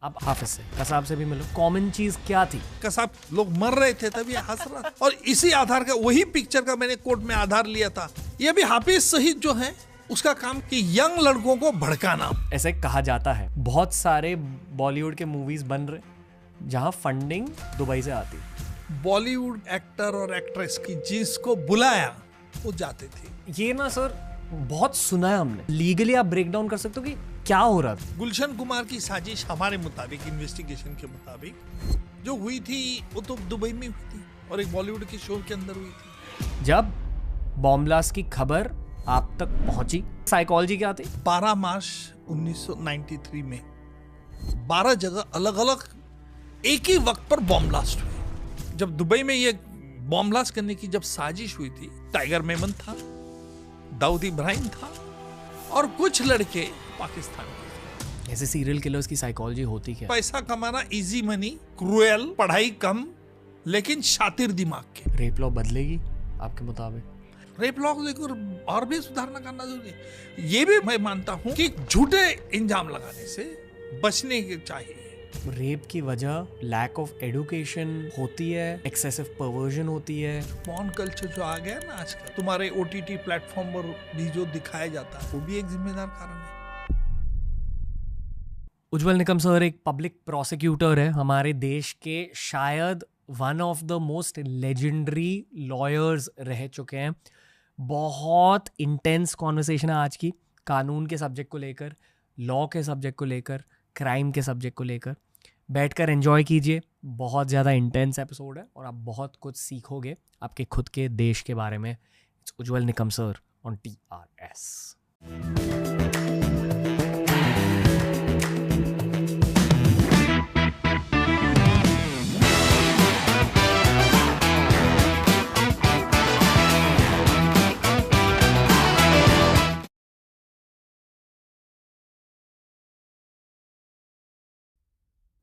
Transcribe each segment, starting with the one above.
आप हाफिज से, कसाब से भी मिलो। कॉमन चीज क्या थी? कसाब लोग मर रहे थे तभी हंस रहा था। और इसी आधार का, वही पिक्चर का मैंने कोर्ट में आधार लिया था। ये भी हाफिज सईद जो है उसका काम कि यंग लड़कों को भड़काना। ऐसे कहा जाता है बहुत सारे बॉलीवुड के मूवीज बन रहे जहां फंडिंग दुबई से आती। बॉलीवुड एक्टर और एक्ट्रेस की जिसको बुलाया वो जाते थे। ये ना सर बहुत सुना है हमने। लीगली आप ब्रेक डाउन कर सकते हो कि क्या हो रहा था? गुलशन कुमार की साजिश हमारे मुताबिक, इन्वेस्टिगेशन के मुताबिक जो हुई थी वो तो दुबई में हुई थी और एक बॉलीवुड के शो के अंदर हुई थी। जब बॉम्ब ब्लास्ट की खबर आप तक पहुंची, साइकोलॉजी क्या थी? 12 मार्च 1993 में 12 जगह अलग अलग एक ही वक्त पर बॉम्ब ब्लास्ट हुए। जब दुबई में ये बॉम्ब ब्लास्ट करने की जब साजिश हुई थी, टाइगर मेमन था, दाऊद इब्राहिम था और कुछ लड़के पाकिस्तान के थे। ऐसे सीरियल किलर्स की साइकोलॉजी होती क्या? पैसा कमाना, इजी मनी, क्रूएल, पढ़ाई कम लेकिन शातिर दिमाग के। रेप लॉ बदलेगी आपके मुताबिक? रेप लॉ को और भी सुधारना करना जरूरी है। ये भी मैं मानता हूँ कि झूठे इंजाम लगाने से बचने के चाहिए। रेप की वजह लैक ऑफ एडुकेशन होती है, एक्सेसिव परवर्जन होती है। पॉर्न कल्चर जो आ गया ना आजकल, तुम्हारे ओटीटी प्लेटफॉर्म पर भी जो दिखाया जाता है वो भी एक जिम्मेदार कारण है। उज्जवल निकम सर एक पब्लिक प्रोसिक्यूटर है, हमारे देश के शायद one of the most legendary lawyers रह चुके हैं। बहुत इंटेंस कॉन्वर्सेशन है आज की, कानून के सब्जेक्ट को लेकर, लॉ के सब्जेक्ट को लेकर, क्राइम के सब्जेक्ट को लेकर। बैठकर एंजॉय कीजिए, बहुत ज़्यादा इंटेंस एपिसोड है और आप बहुत कुछ सीखोगे आपके खुद के देश के बारे में। It's Ujjwal Nikam sir on TRS।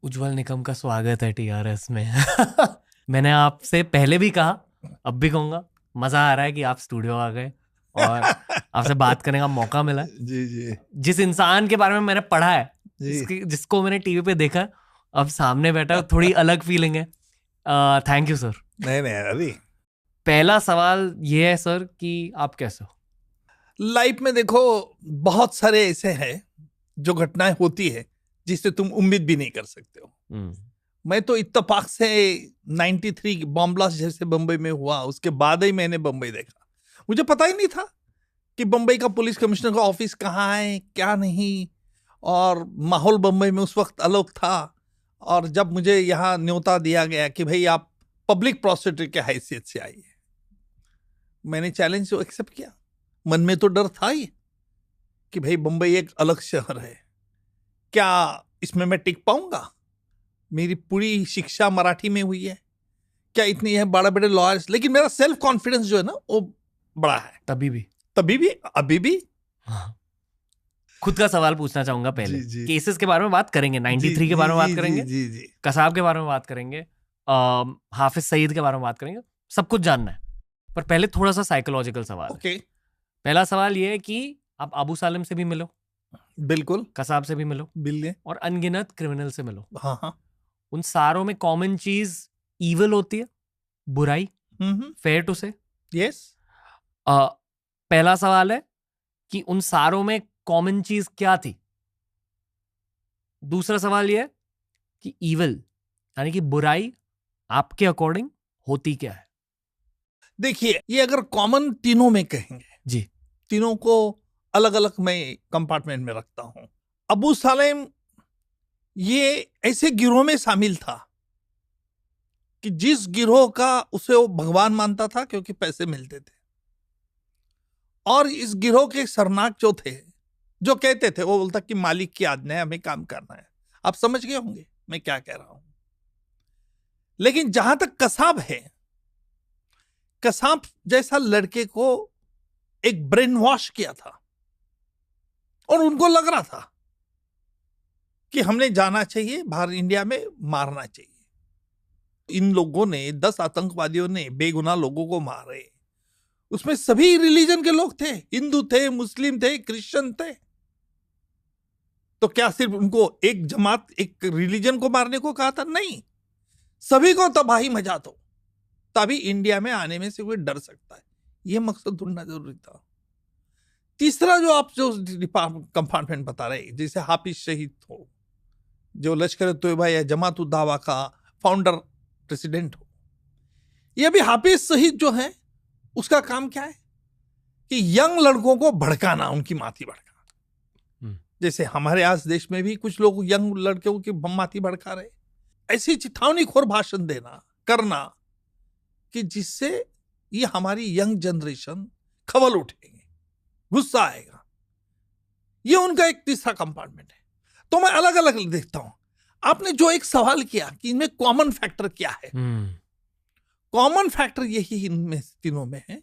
उज्जवल निकम का स्वागत है TRS में। मैंने आपसे पहले भी कहा, अब भी कहूँगा, मज़ा आ रहा है कि आप स्टूडियो आ गए और आपसे बात करने का मौका मिला। जी जी। जिस इंसान के बारे में मैंने पढ़ा है, जिसको मैंने टीवी पे देखा, अब सामने बैठा, थोड़ी अलग फीलिंग है। Thank you sir. नहीं अभी पहला सवाल ये है सर कि आप कैसे हो? लाइफ में देखो बहुत सारे ऐसे हैं जो घटनाएं होती है जिससे तुम उम्मीद भी नहीं कर सकते हो। मैं तो इत्तेफाक से 93 बॉम्ब ब्लास्ट जैसे बंबई में हुआ उसके बाद ही मैंने बंबई देखा। मुझे पता ही नहीं था कि बंबई का पुलिस कमिश्नर का ऑफिस कहाँ है, क्या नहीं, और माहौल बंबई में उस वक्त अलग था। और जब मुझे यहाँ न्योता दिया गया कि भाई आप पब्लिक प्रोसिक्यूटर के हैसियत से आइए, मैंने चैलेंज को एक्सेप्ट किया। मन में तो डर था ही कि भाई बंबई एक अलग शहर है, क्या इसमें मैं टिक पाऊंगा? मेरी पूरी शिक्षा मराठी में हुई है, क्या इतनी है बड़े बड़े लॉयर्स, लेकिन मेरा सेल्फ कॉन्फिडेंस जो है ना वो बड़ा है। तभी भी अभी भी। हाँ। खुद का सवाल पूछना चाहूंगा पहले। जी। केसेस के बारे में बात करेंगे, 93 के बारे में बात करेंगे, जी। कसाब के बारे में बात करेंगे, हाफिज सईद के बारे में बात करेंगे, सब कुछ जानना है। पर पहले थोड़ा सा साइकोलॉजिकल सवाल है। पहला सवाल ये है कि आप अबू सालिम से भी मिलो, बिल्कुल, कसाब से भी मिलो, बिल्कुल, और अनगिनत क्रिमिनल से मिलो। हाँ। उन सारों में कॉमन चीज ईविल होती है, बुराई। फेयर टू से? यस। पहला सवाल है कि उन सारों में कॉमन चीज क्या थी? दूसरा सवाल यह है कि ईविल यानी कि बुराई आपके अकॉर्डिंग होती क्या है? देखिए, ये अगर कॉमन तीनों में कहेंगे जी, तीनों को अलग अलग मैं कंपार्टमेंट में रखता हूं। अबू सालेम ये ऐसे गिरोह में शामिल था कि जिस गिरोह का उसे वो भगवान मानता था क्योंकि पैसे मिलते थे, और इस गिरोह के सरनाक जो थे, जो कहते थे, वो बोलता कि मालिक की आज्ञा है, हमें काम करना है। आप समझ गए होंगे मैं क्या कह रहा हूं। लेकिन जहां तक कसाब है, कसाब जैसा लड़के को एक ब्रेन वॉश किया था और उनको लग रहा था कि हमने जाना चाहिए बाहर, इंडिया में मारना चाहिए। इन लोगों ने 10 आतंकवादियों ने बेगुनाह लोगों को मारे। उसमें सभी रिलीजन के लोग थे, हिंदू थे, मुस्लिम थे, क्रिश्चियन थे। तो क्या सिर्फ उनको एक जमात, एक रिलीजन को मारने को कहा था? नहीं, सभी को तबाही मचा दो, तभी इंडिया में आने में से कोई डर सकता है। ये मकसद ढूंढना जरूरी था। तीसरा जो आप जो कंपार्टमेंट बता रहे, जैसे हाफिज शहीद हो, जो लश्कर तोयबा या जमात उद दावा का फाउंडर प्रेसिडेंट हो, ये भी हाफिज शहीद जो है उसका काम क्या है कि यंग लड़कों को भड़काना, उनकी माथी भड़काना। जैसे हमारे आज देश में भी कुछ लोग यंग लड़कों की माथी भड़का रहे, ऐसी चिथावनीखोर भाषण देना करना कि जिससे ये हमारी यंग जनरेशन खवल उठेंगे, गुस्सा आएगा। ये उनका एक तीसरा कंपार्टमेंट है। तो मैं अलग अलग देखता हूं। आपने जो एक सवाल किया कि इनमें कॉमन फैक्टर क्या है, कॉमन फैक्टर यही इनमें तीनों में है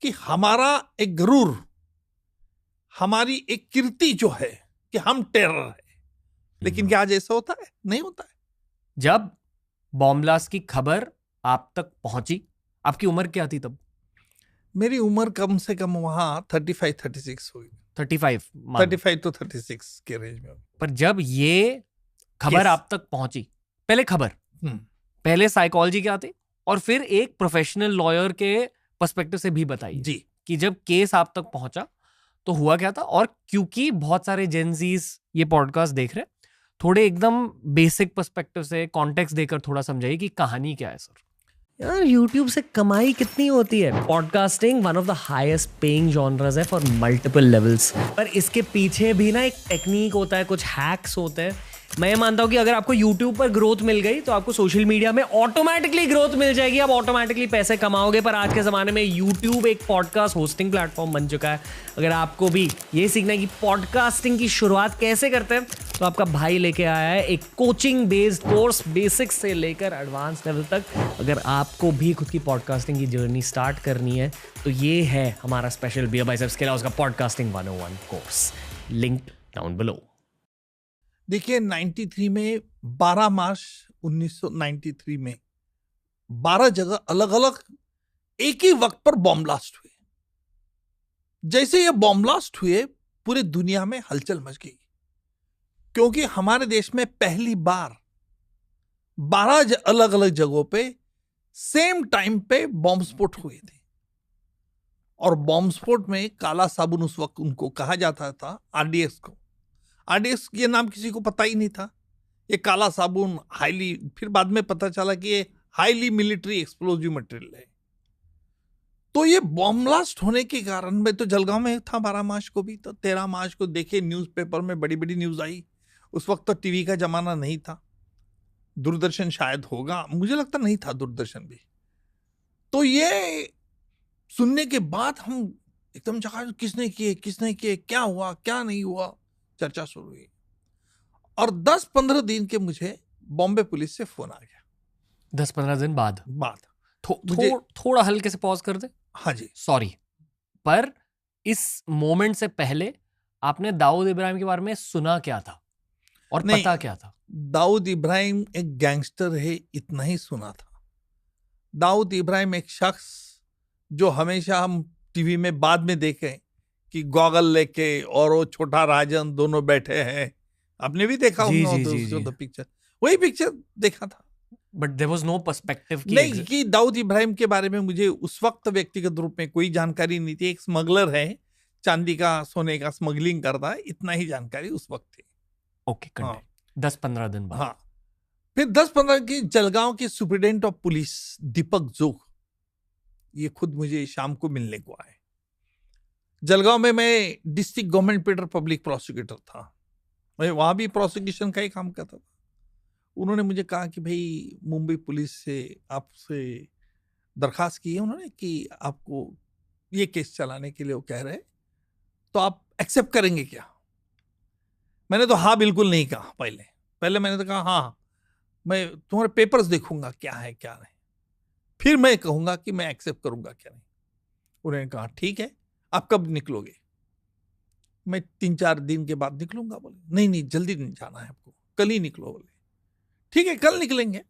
कि हमारा एक गरूर, हमारी एक कीर्ति जो है कि हम टेरर है। लेकिन क्या आज ऐसा होता है? नहीं होता है। जब बॉम्ब ब्लास्ट की खबर आप तक पहुंची, आपकी उम्र क्या थी तब? मेरी उम्र कम से कम वहां 35-36 हुई। 35 to 36 के रेंज में। पर जब ये खबर आप तक पहुंची, पहले खबर, पहले साइकोलॉजी क्या थी, और फिर एक प्रोफेशनल लॉयर के पर्सपेक्टिव से भी बताइए जी कि जब केस आप तक पहुंचा तो हुआ क्या था। और क्योंकि बहुत सारे जेनजीज ये पॉडकास्ट देख रहे, थोड़े एकदम बेसिक पर्सपेक्टिव से कॉन्टेक्स्ट देकर थोड़ा समझाइए कि कहानी क्या है सर। यार YouTube से कमाई कितनी होती है? Podcasting one of the highest paying genres है फॉर मल्टीपल लेवल्स। पर इसके पीछे भी ना एक टेक्निक होता है, कुछ हैक्स होते हैं। मैं ये मानता हूँ कि अगर आपको YouTube पर ग्रोथ मिल गई तो आपको सोशल मीडिया में ऑटोमेटिकली ग्रोथ मिल जाएगी, आप ऑटोमेटिकली पैसे कमाओगे। पर आज के ज़माने में YouTube एक पॉडकास्ट होस्टिंग प्लेटफॉर्म बन चुका है। अगर आपको भी ये सीखना है कि पॉडकास्टिंग की शुरुआत कैसे करते हैं, तो आपका भाई लेके आया है एक कोचिंग बेस्ड कोर्स, बेसिक्स से लेकर एडवांस लेवल तक। अगर आपको भी खुद की पॉडकास्टिंग की जर्नी स्टार्ट करनी है तो ये है हमारा स्पेशल बियर बाइसेप्स के उसका podcasting 101 course, link down below. देखिए 93 में 12 मार्च 1993 में 12 जगह अलग अलग एक ही वक्त पर बॉम्ब ब्लास्ट हुए। जैसे ये बॉम्ब ब्लास्ट हुए पूरे दुनिया में हलचल मच गई, क्योंकि हमारे देश में पहली बार 12 अलग अलग जगहों पे सेम टाइम पे बॉम्ब स्फोट हुए थे। और बॉम्ब स्फोट में काला साबुन उस वक्त उनको कहा जाता था, आरडीएक्स को। आरडीएक्स ये नाम किसी को पता ही नहीं था। ये काला साबुन हाईली, फिर बाद में पता चला कि ये हाईली मिलिट्री एक्सप्लोजिव मटेरियल है। तो ये बॉम्ब ब्लास्ट होने के कारण, मैं तो जलगांव में था 12 मार्च को भी, तो 13 मार्च को देखे न्यूज़पेपर में बड़ी बड़ी न्यूज आई। उस वक्त तो टीवी का जमाना नहीं था, दूरदर्शन शायद होगा, मुझे लगता नहीं था दूरदर्शन भी। तो ये सुनने के बाद हम एकदम जगह किसने किए, क्या हुआ क्या नहीं हुआ, चर्चा शुरू हुई। और 10-15 दिन के मुझे बॉम्बे पुलिस से फोन आ गया। 10-15 दिन बाद मुझे थोड़ा हल्के से पॉज कर दे। हाँ जी, सॉरी, पर इस मोमेंट से पहले आपने दाऊद इब्राहिम के बारे में सुना क्या था और पता क्या था? दाऊद इब्राहिम एक गैंगस्टर है, इतना ही सुना था। दाऊद इब्राहिम एक शख्स जो हमेशा हम टीवी में बाद में देखें कि गॉगल लेके और वो छोटा राजन दोनों बैठे हैं, आपने भी देखा होगा तो पिक्चर, वही पिक्चर देखा था। But there was no perspective नहीं कि दाऊद इब्राहिम के बारे में मुझे उस वक्त व्यक्तिगत रूप में कोई जानकारी नहीं थी। एक स्मगलर है, चांदी का सोने का स्मगलिंग करता है, इतना ही जानकारी उस वक्त थी। ओके, 10-15 दिन बाद। हाँ, फिर 10-15 की जलगांव के सुप्रिटेंडेंट ऑफ पुलिस दीपक जोग, ये खुद मुझे शाम को मिलने को आए। जलगांव में मैं district government pleader public prosecutor था, मैं वहां भी प्रोसिक्यूशन का ही काम करता था। उन्होंने मुझे कहा कि भाई मुंबई पुलिस से आपसे दरखास्त की है उन्होंने कि आपको ये केस चलाने के लिए वो कह रहे, तो आप एक्सेप्ट करेंगे क्या? मैंने तो हाँ बिल्कुल नहीं कहा। पहले मैंने तो कहा हाँ, मैं तुम्हारे पेपर्स देखूंगा क्या है क्या नहीं, फिर मैं कहूंगा कि मैं एक्सेप्ट करूंगा क्या नहीं। उन्होंने कहा ठीक है, आप कब निकलोगे? मैं 3-4 दिन के बाद निकलूंगा। बोले नहीं जल्दी नहीं जाना है आपको, कल ही निकलो। बोले ठीक है कल निकलेंगे।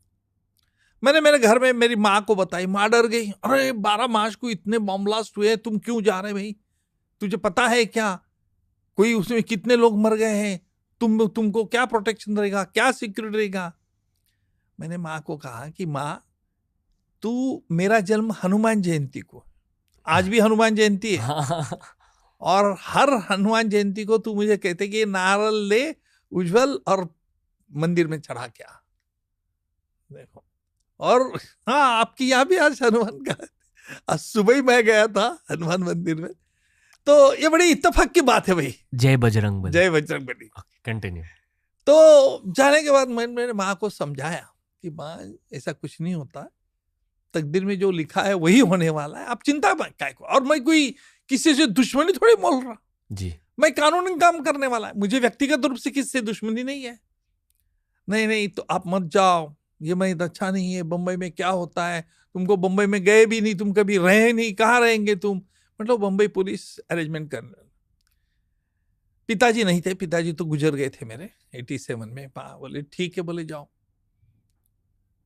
मैंने मेरे घर में मेरी माँ को बताई, माँ डर गई, अरे 12 मार्च को इतने बॉम्ब ब्लास्ट हुए, तुम क्यों जा रहे भाई? तुझे पता है क्या कोई उसमें कितने लोग मर गए हैं? तुमको क्या प्रोटेक्शन रहेगा, क्या सिक्योरिटी रहेगा। मैंने माँ को कहा कि माँ, तू, मेरा जन्म हनुमान जयंती को, आज भी हनुमान जयंती है, और हर हनुमान जयंती को तू मुझे कहते कि नारियल ले उज्जवल और मंदिर में चढ़ा क्या। देखो, और हाँ, आपकी यहाँ भी आज हनुमान का, आज सुबह ही मैं गया था हनुमान मंदिर में, तो ये बड़ी इत्तेफाक की बात है भाई। जय बजरंग बली। जय बजरंग बली। कंटिन्यू। तो जाने के बाद मैंने मेरे माँ को समझाया कि माँ, ऐसा कुछ नहीं होता, तकदीर में जो लिखा है वही होने वाला है, आप चिंता क्या को। और मैं कोई किसी से दुश्मनी थोड़ी बोल रहा जी, मैं कानूनी काम करने वाला है, मुझे व्यक्तिगत रूप से किसी से दुश्मनी नहीं है। नहीं तो आप मत जाओ, ये मैं अच्छा नहीं है, बम्बई में क्या होता है, तुमको बम्बई में गए भी नहीं, तुम कभी रहे नहीं, कहाँ रहेंगे तुम, मतलब बम्बई पुलिस अरेंजमेंट कर। पिताजी नहीं थे, पिताजी तो गुजर गए थे मेरे 87 में। बोले ठीक है, बोले जाओ।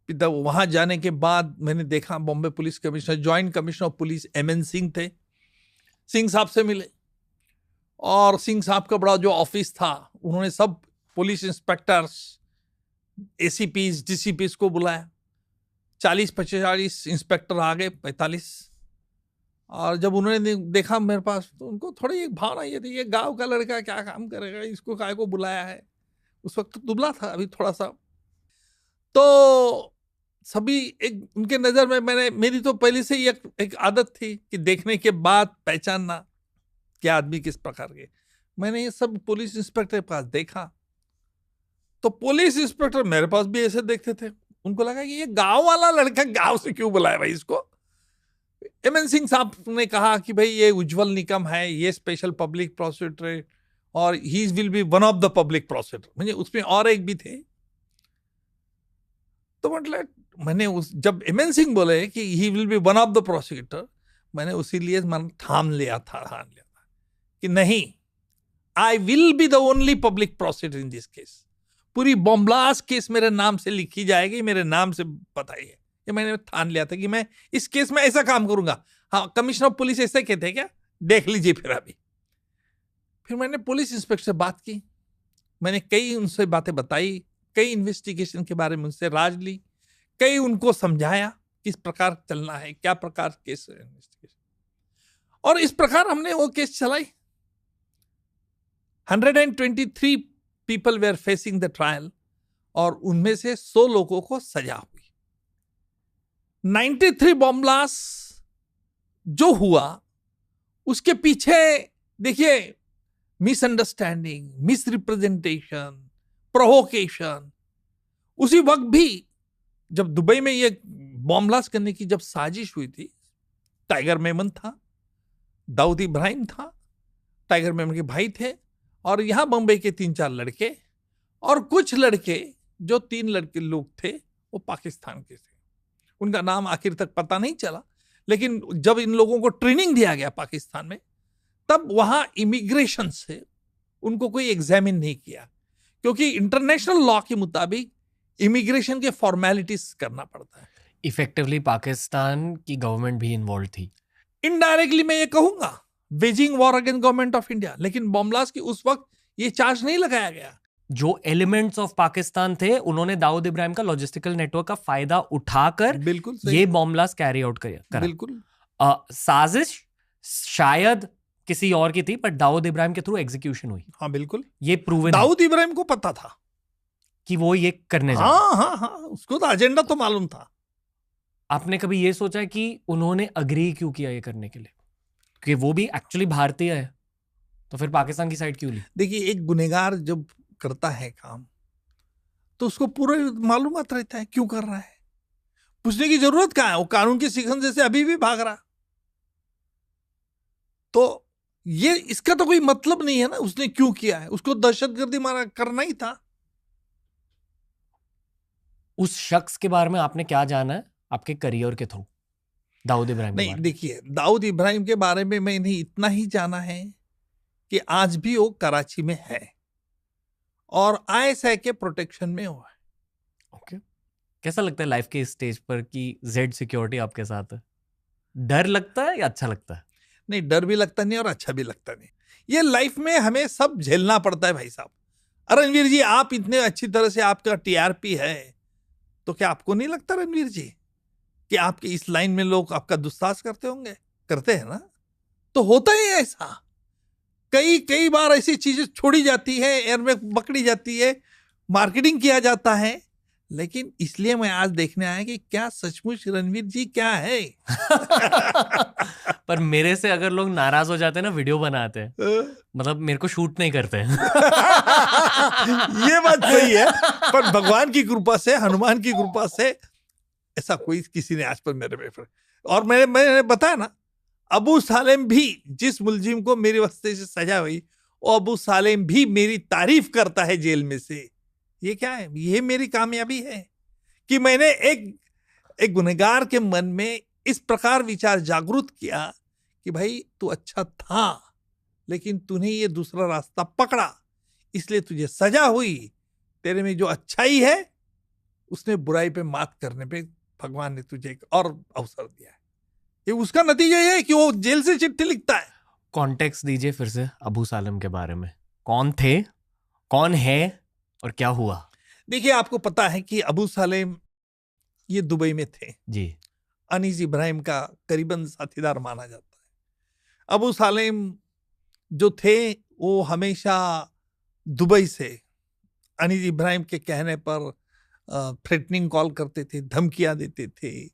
पिता, वहां जाने के बाद मैंने देखा Bombay police commissioner, joint commissioner of police MN Singh थे। सिंह साहब से मिले, और सिंह साहब का बड़ा जो ऑफिस था, उन्होंने सब पुलिस इंस्पेक्टर्स, ACPs, DCPs को बुलाया। 40-45 इंस्पेक्टर आ गए, 45। और जब उन्होंने देखा मेरे पास, तो उनको थोड़ी एक भावना ये थी, ये गांव का लड़का क्या काम करेगा, इसको काय को बुलाया है। उस वक्त तो दुबला था अभी थोड़ा सा। तो सभी एक उनके नजर में, मेरी तो पहले से ही एक आदत थी कि देखने के बाद पहचानना क्या आदमी किस प्रकार के। मैंने ये सब पुलिस इंस्पेक्टर के पास देखा, तो पुलिस इंस्पेक्टर मेरे पास भी ऐसे देखते थे। उनको लगा कि ये गांव वाला लड़का गांव से क्यों बुलाया भाई इसको। MN सिंह साहब ने कहा कि भाई ये उज्जवल निकम है, ये स्पेशल पब्लिक प्रोसिक्यूटर है, और he will be one of the public prosecutor. मुझे उसमें और एक भी थे। तो मतलब मैंने जब MN सिंह बोले कि he will be one of the prosecutor, मैंने उसी लिए मन ठान लिया था कि नहीं, I will be the only public prosecutor in this case. पूरी बॉम्ब्लास्ट केस मेरे नाम से लिखी जाएगी, मेरे नाम से बताइए। ये मैंने ठान लिया था कि मैं इस केस में ऐसा काम करूंगा। हाँ, कमिश्नर ऑफ पुलिस ऐसे कहते हैं क्या, देख लीजिए। फिर मैंने पुलिस इंस्पेक्टर से बात की, मैंने कई उनसे बातें बताई, कई इन्वेस्टिगेशन के बारे में उनसे राज ली, कई उनको समझाया किस प्रकार चलना है, क्या प्रकार केस इन्वेस्टिगेशन, और इस प्रकार हमने वो केस चलाई। 123 people were facing the trial, और उनमें से 100 लोगों को सजा हुई। 93 बॉम्ब ब्लास्ट जो हुआ, उसके पीछे देखिए मिसअंडरस्टैंडिंग, मिसरिप्रेजेंटेशन, प्रोवोकेशन। उसी वक्त भी जब दुबई में ये बॉम्ब ब्लास्ट करने की जब साजिश हुई थी, टाइगर मेमन था, दाऊद इब्राहिम था, टाइगर मेमन के भाई थे, और यहां बंबई के 3-4 लड़के, और कुछ लड़के, जो 3 लड़के लोग थे वो पाकिस्तान के थे। उनका नाम आखिर तक पता नहीं चला, लेकिन जब इन लोगों को ट्रेनिंग दिया गया पाकिस्तान में, तब वहां इमिग्रेशन से उनको कोई एग्जामिन नहीं किया, क्योंकि इंटरनेशनल लॉ के मुताबिक इमिग्रेशन के फॉर्मेलिटीज करना पड़ता है। इफेक्टिवली पाकिस्तान की गवर्नमेंट भी इन्वॉल्व थी। इनडायरेक्टली मैं ये कहूंगा, waging war against government of India, लेकिन बॉम्ब ब्लास्ट की उस वक्त ये चार्ज नहीं लगाया गया। जो एलिमेंट्स ऑफ पाकिस्तान थे, उन्होंने दाऊद इब्राहिम का लॉजिस्टिकल नेटवर्क का फायदा उठाकर बिल्कुल ये बॉम्ब ब्लास्ट कैरी आउट करा। बिल्कुल साजिश शायद किसी और की थी, पर दाऊद इब्राहिम के थ्रू एग्जीक्यूशन हुई। हाँ बिल्कुल, ये प्रूवन दाऊद इब्राहिम को पता था कि वो ये करने जा हाँ, उसको तो एजेंडा तो मालूम था। आपने कभी ये सोचा कि उन्होंने अग्री क्यों किया ये करने के लिए, कि वो भी एक्चुअली भारतीय है, तो फिर पाकिस्तान की साइड क्यों ली? देखिए, एक गुनहगार जब करता है काम, तो उसको पूरा मालूमात रहता है क्यों कर रहा है, पूछने की जरूरत क्या है। वो कानून की शिकंजे से अभी भी भाग रहा, तो ये इसका तो कोई मतलब नहीं है ना उसने क्यों किया है। उसको दहशतगर्दी मारा करना ही था। उस शख्स के बारे में आपने क्या जाना है आपके करियर के थ्रू, दाऊद इब्राहिम? नहीं, देखिए, दाऊद इब्राहिम के बारे में मैंने इतना ही जाना है कि आज भी वो कराची में है और ISI के प्रोटेक्शन में हुआ है। ओके, कैसा लगता है लाइफ के इस स्टेज पर कि जेड सिक्योरिटी आपके साथ है? डर लगता है या अच्छा लगता है? नहीं, डर भी लगता नहीं और अच्छा भी लगता नहीं। ये लाइफ में हमें सब झेलना पड़ता है भाई साहब। रणवीर जी, आप इतने अच्छी तरह से आपका टीआरपी है, तो क्या आपको नहीं लगता रणवीर जी कि आपके इस लाइन में लोग आपका दुस्साहस करते होंगे? करते हैं ना? तो होता ही है ऐसा। कई कई बार ऐसी चीजें छोड़ी जाती है, एयर में पकड़ी जाती है, मार्केटिंग किया जाता है, लेकिन इसलिए मैं आज देखने आया कि क्या सचमुच रणवीर जी क्या है। पर मेरे से अगर लोग नाराज हो जाते हैं ना, वीडियो बनाते हैं, मतलब मेरे को शूट नहीं करते हैं। ये बात सही है, पर भगवान की कृपा से, हनुमान की कृपा से ऐसा कोई किसी ने आज पर मेरे पे, और मैंने बताया ना, अबू सालेम भी, जिस मुलजिम को मेरे वस्ते से सजा हुई, वो अबू सालेम भी मेरी तारीफ करता है जेल में से। ये क्या है? ये मेरी कामयाबी है कि मैंने एक गुनहगार के मन में इस प्रकार विचार जागृत किया कि भाई तू अच्छा था, लेकिन तूने ये दूसरा रास्ता पकड़ा, इसलिए तुझे सजा हुई। तेरे में जो अच्छाई है, उसने बुराई पे मात करने पे भगवान ने तुझे एक और अवसर दिया है। ये उसका नतीजा ये है कि वो जेल से चिट्ठी लिखता है। कॉन्टेक्स्ट दीजिए फिर से अबू सालेम के बारे में। कौन थे, कौन है, और क्या हुआ? देखिए, आपको पता है कि अबू सालेम ये दुबई में थे जी। अनीस इब्राहिम का करीबन साथीदार माना जाता है। अबू सालेम जो थे वो हमेशा दुबई से अनीस इब्राहिम के कहने पर थ्रेटनिंग कॉल करते थे, धमकियां देते थे,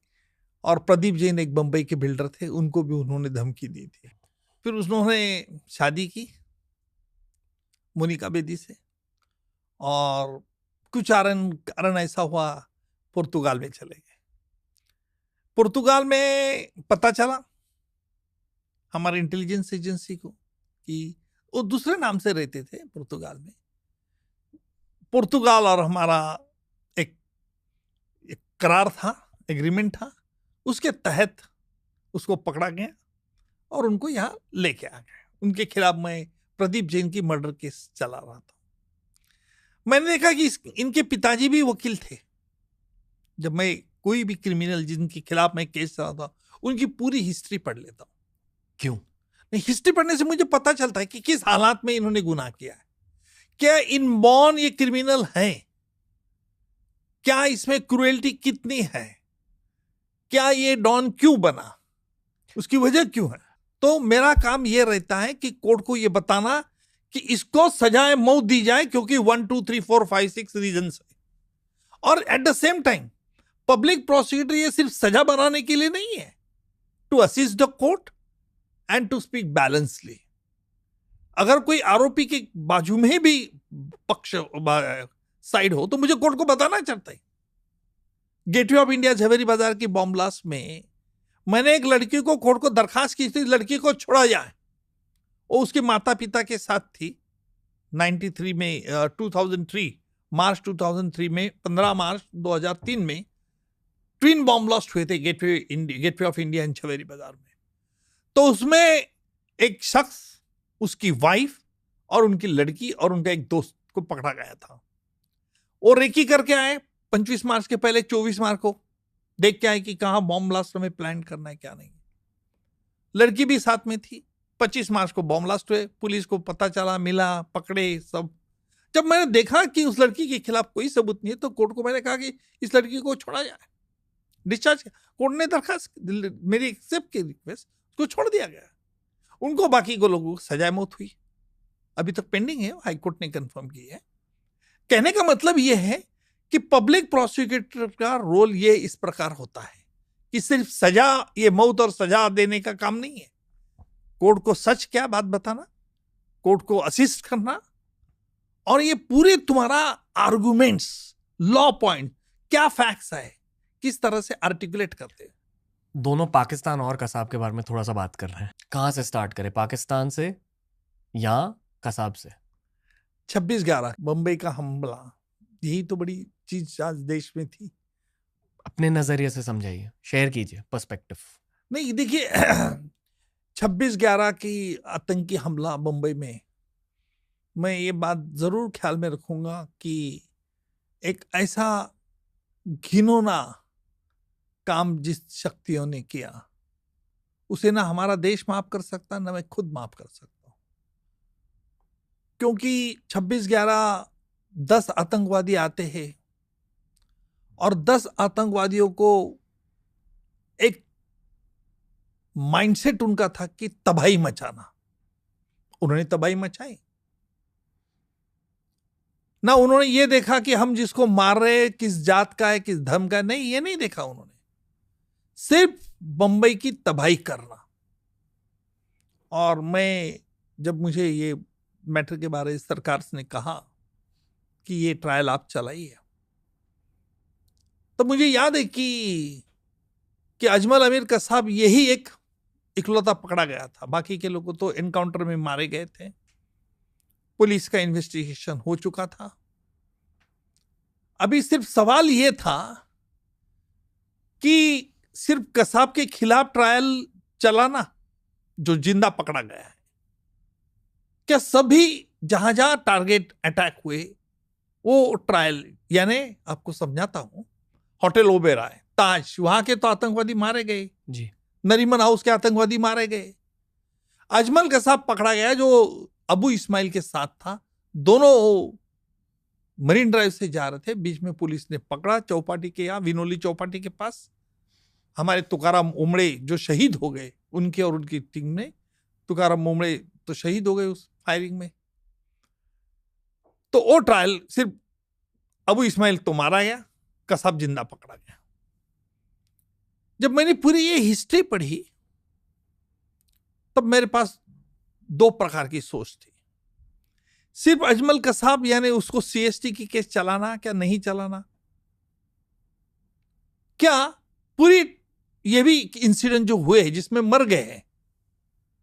और प्रदीप जैन एक बंबई के बिल्डर थे, उनको भी उन्होंने धमकी दी थी। फिर उन्होंने शादी की मोनिका बेदी से, और कुछ कारण ऐसा हुआ, पुर्तगाल में चले गए। पुर्तगाल में पता चला हमारे इंटेलिजेंस एजेंसी को कि वो दूसरे नाम से रहते थे पुर्तगाल में। पुर्तगाल और हमारा एक करार था, एग्रीमेंट था, उसके तहत उसको पकड़ा गया और उनको यहां लेके आ गए। उनके खिलाफ मैं प्रदीप जैन की मर्डर केस चला रहा था। मैंने देखा कि इनके पिताजी भी वकील थे। जब मैं कोई भी क्रिमिनल जिनके खिलाफ मैं केस चलाता हूं, उनकी पूरी हिस्ट्री पढ़ लेता हूं। क्यों? नहीं, हिस्ट्री पढ़ने से मुझे पता चलता है कि किस हालात में इन्होंने गुनाह किया है। क्या इनबॉर्न ये क्रिमिनल है? क्या इसमें क्रूएल्टी कितनी है? क्या ये डॉन क्यों बना? उसकी वजह क्यों है? तो मेरा काम ये रहता है कि कोर्ट को ये बताना कि इसको सजाए मौत दी जाए, क्योंकि 1 2 3 4 5 6 रीजंस है। और at the same time public prosecutor ये सिर्फ सजा बनाने के लिए नहीं है, to assist the court and to speak balancely. अगर कोई आरोपी के बाजू में भी पक्ष साइड हो तो मुझे कोर्ट को बताना चाहता है। गेटवे ऑफ इंडिया झवेरी बाजार की बॉम्ब ब्लास्ट में मैंने एक लड़की को कोर्ट को दरखास्त की थी, लड़की को छोड़ा जाए। वो उसके माता पिता के साथ थी। 93 में 2003 मार्च 2003 में 15 मार्च 2003 में ट्विन बॉम्ब ब्लास्ट हुए थे गेटवे ऑफ इंडिया इन झवेरी बाजार में। तो उसमें एक शख्स, उसकी वाइफ और उनकी लड़की और उनका एक दोस्त को पकड़ा गया था। वो रेकी करके आए 25 मार्च के पहले 24 मार्च को, देख के आए कि कहां बॉम्ब ब्लास्ट हमें प्लान करना है, क्या नहीं। लड़की भी साथ में थी। 25 मार्च को बॉम्ब ब्लास्ट हुए, पुलिस को पता चला, मिला, पकड़े सब। जब मैंने देखा कि उस लड़की के खिलाफ कोई सबूत नहीं है, तो कोर्ट को मैंने कहा कि इस लड़की को छोड़ा जाए, डिस्चार्ज। कोर्ट ने दरखास्त, मेरी एक्सेप्ट की रिक्वेस्ट, उसको छोड़ दिया गया। उनको, बाकी को लोगों को सजाए मौत हुई, अभी तक पेंडिंग है, हाई कोर्ट ने कंफर्म की है। कहने का मतलब यह है कि पब्लिक प्रोसिक्यूटर का रोल ये इस प्रकार होता है कि सिर्फ सजा, ये मौत और सजा देने का काम नहीं है। कोर्ट को सच क्या बात बताना, कोर्ट को असिस्ट करना, और ये पूरे तुम्हारा आर्गुमेंट्स, लॉ पॉइंट, क्या फैक्ट्स है, किस तरह से आर्टिकुलेट करते हैं। दोनों पाकिस्तान और कसाब के बारे में थोड़ा सा बात कर रहे हैं। कहां से स्टार्ट करें, पाकिस्तान से या कसाब से? 26/11 बंबई का हमला, यही तो बड़ी चीज आज देश में थी। अपने नजरिए से समझाइए, शेयर कीजिए पर्सपेक्टिव। नहीं, देखिए 26/11 की आतंकी हमला बंबई में, मैं ये बात जरूर ख्याल में रखूंगा कि एक ऐसा घिनौना काम जिस शक्तियों ने किया, उसे ना हमारा देश माफ कर सकता, ना मैं खुद माफ कर सकता हूं। क्योंकि 26/11 10 आतंकवादी आते हैं और 10 आतंकवादियों को एक माइंडसेट उनका था कि तबाही मचाना। उन्होंने तबाही मचाई ना। उन्होंने ये देखा कि हम जिसको मार रहे हैं किस जात का है, किस धर्म का है, नहीं, ये नहीं देखा उन्होंने। सिर्फ बंबई की तबाही करना। और मैं जब मुझे ये मैटर के बारे में सरकार ने कहा कि ये ट्रायल आप चलाइए, तो मुझे याद है कि अजमल अमीर का साहब यही एक इकलौता पकड़ा गया था। बाकी के लोग तो एनकाउंटर में मारे गए थे। पुलिस का इन्वेस्टिगेशन हो चुका था। अभी सिर्फ सवाल यह था कि सिर्फ कसाब के खिलाफ ट्रायल चलाना, जो जिंदा पकड़ा गया है, क्या सभी जहां जहां टारगेट अटैक हुए वो ट्रायल, यानी आपको समझाता हूं, होटल ओबेरॉय, ताज, वहां के तो आतंकवादी मारे गए जी। नरीमन हाउस के आतंकवादी मारे गए। अजमल कसाब पकड़ा गया जो अबू इस्माइल के साथ था। दोनों मरीन ड्राइव से जा रहे थे, बीच में पुलिस ने पकड़ा चौपाटी के, यहाँ विनोली चौपाटी के पास। हमारे तुकाराम उमड़े जो शहीद हो गए, उनके और उनकी टीम ने, तुकाराम उमड़े तो शहीद हो गए उस फायरिंग में। तो वो ट्रायल सिर्फ अबू इस्माइल तो मारा गया, कसाब जिंदा पकड़ा गया। जब मैंने पूरी ये हिस्ट्री पढ़ी तब मेरे पास दो प्रकार की सोच थी। सिर्फ अजमल कसाब यानी उसको सीएसटी की केस चलाना, क्या नहीं चलाना, क्या पूरी ये भी इंसिडेंट जो हुए हैं जिसमें मर गए हैं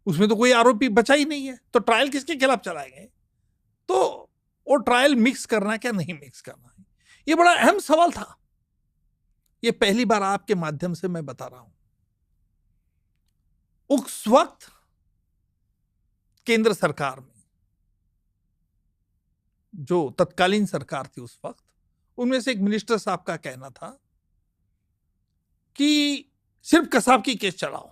उसमें तो कोई आरोपी बचा ही नहीं है, तो ट्रायल किसके खिलाफ चलाएंगे? तो वो ट्रायल मिक्स करना क्या नहीं मिक्स करना, ये बड़ा अहम सवाल था। ये पहली बार आपके माध्यम से मैं बता रहा हूं। उस वक्त केंद्र सरकार में जो तत्कालीन सरकार थी उस वक्त, उनमें से एक मिनिस्टर साहब का कहना था कि सिर्फ कसाब की केस चलाओ,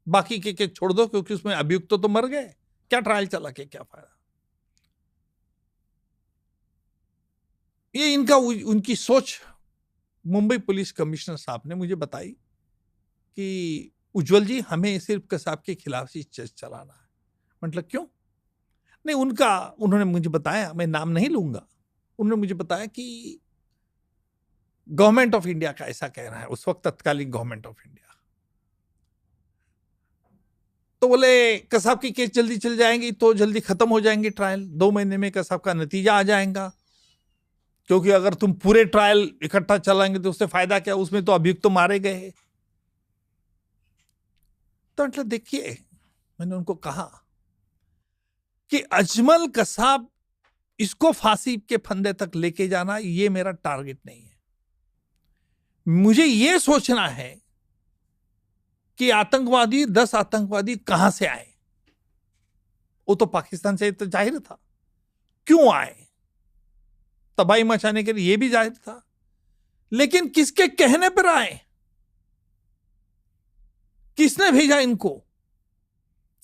बाकी के केस छोड़ दो, क्योंकि उसमें अभियुक्त तो मर गए, क्या ट्रायल चला के क्या फायदा। ये उनकी सोच मुंबई पुलिस कमिश्नर साहब ने मुझे बताई कि उज्जवल जी हमें सिर्फ कसाब के खिलाफ ही केस चलाना है। मतलब क्यों? नहीं, उन्होंने मुझे बताया, मैं नाम नहीं लूंगा, उन्होंने मुझे बताया कि गवर्नमेंट ऑफ इंडिया का ऐसा कहना है, उस वक्त तत्कालीन गवर्नमेंट ऑफ इंडिया। तो बोले कसाब की केस जल्दी चल जाएंगी तो जल्दी खत्म हो जाएंगी ट्रायल, 2 महीने में कसाब का नतीजा आ जाएगा, क्योंकि अगर तुम पूरे ट्रायल इकट्ठा चलाएंगे तो उससे फायदा क्या, उसमें तो अभियुक्त तो मारे गए। तो मतलब देखिए, मैंने उनको कहा कि अजमल कसाब इसको फांसी के फंदे तक लेके जाना ये मेरा टारगेट नहीं है। मुझे ये सोचना है कि 10 आतंकवादी कहां से आए। वो तो पाकिस्तान से तो जाहिर था, क्यों आए, तबाही मचाने के लिए, ये भी जाहिर था, लेकिन किसके कहने पर आए, किसने भेजा इनको?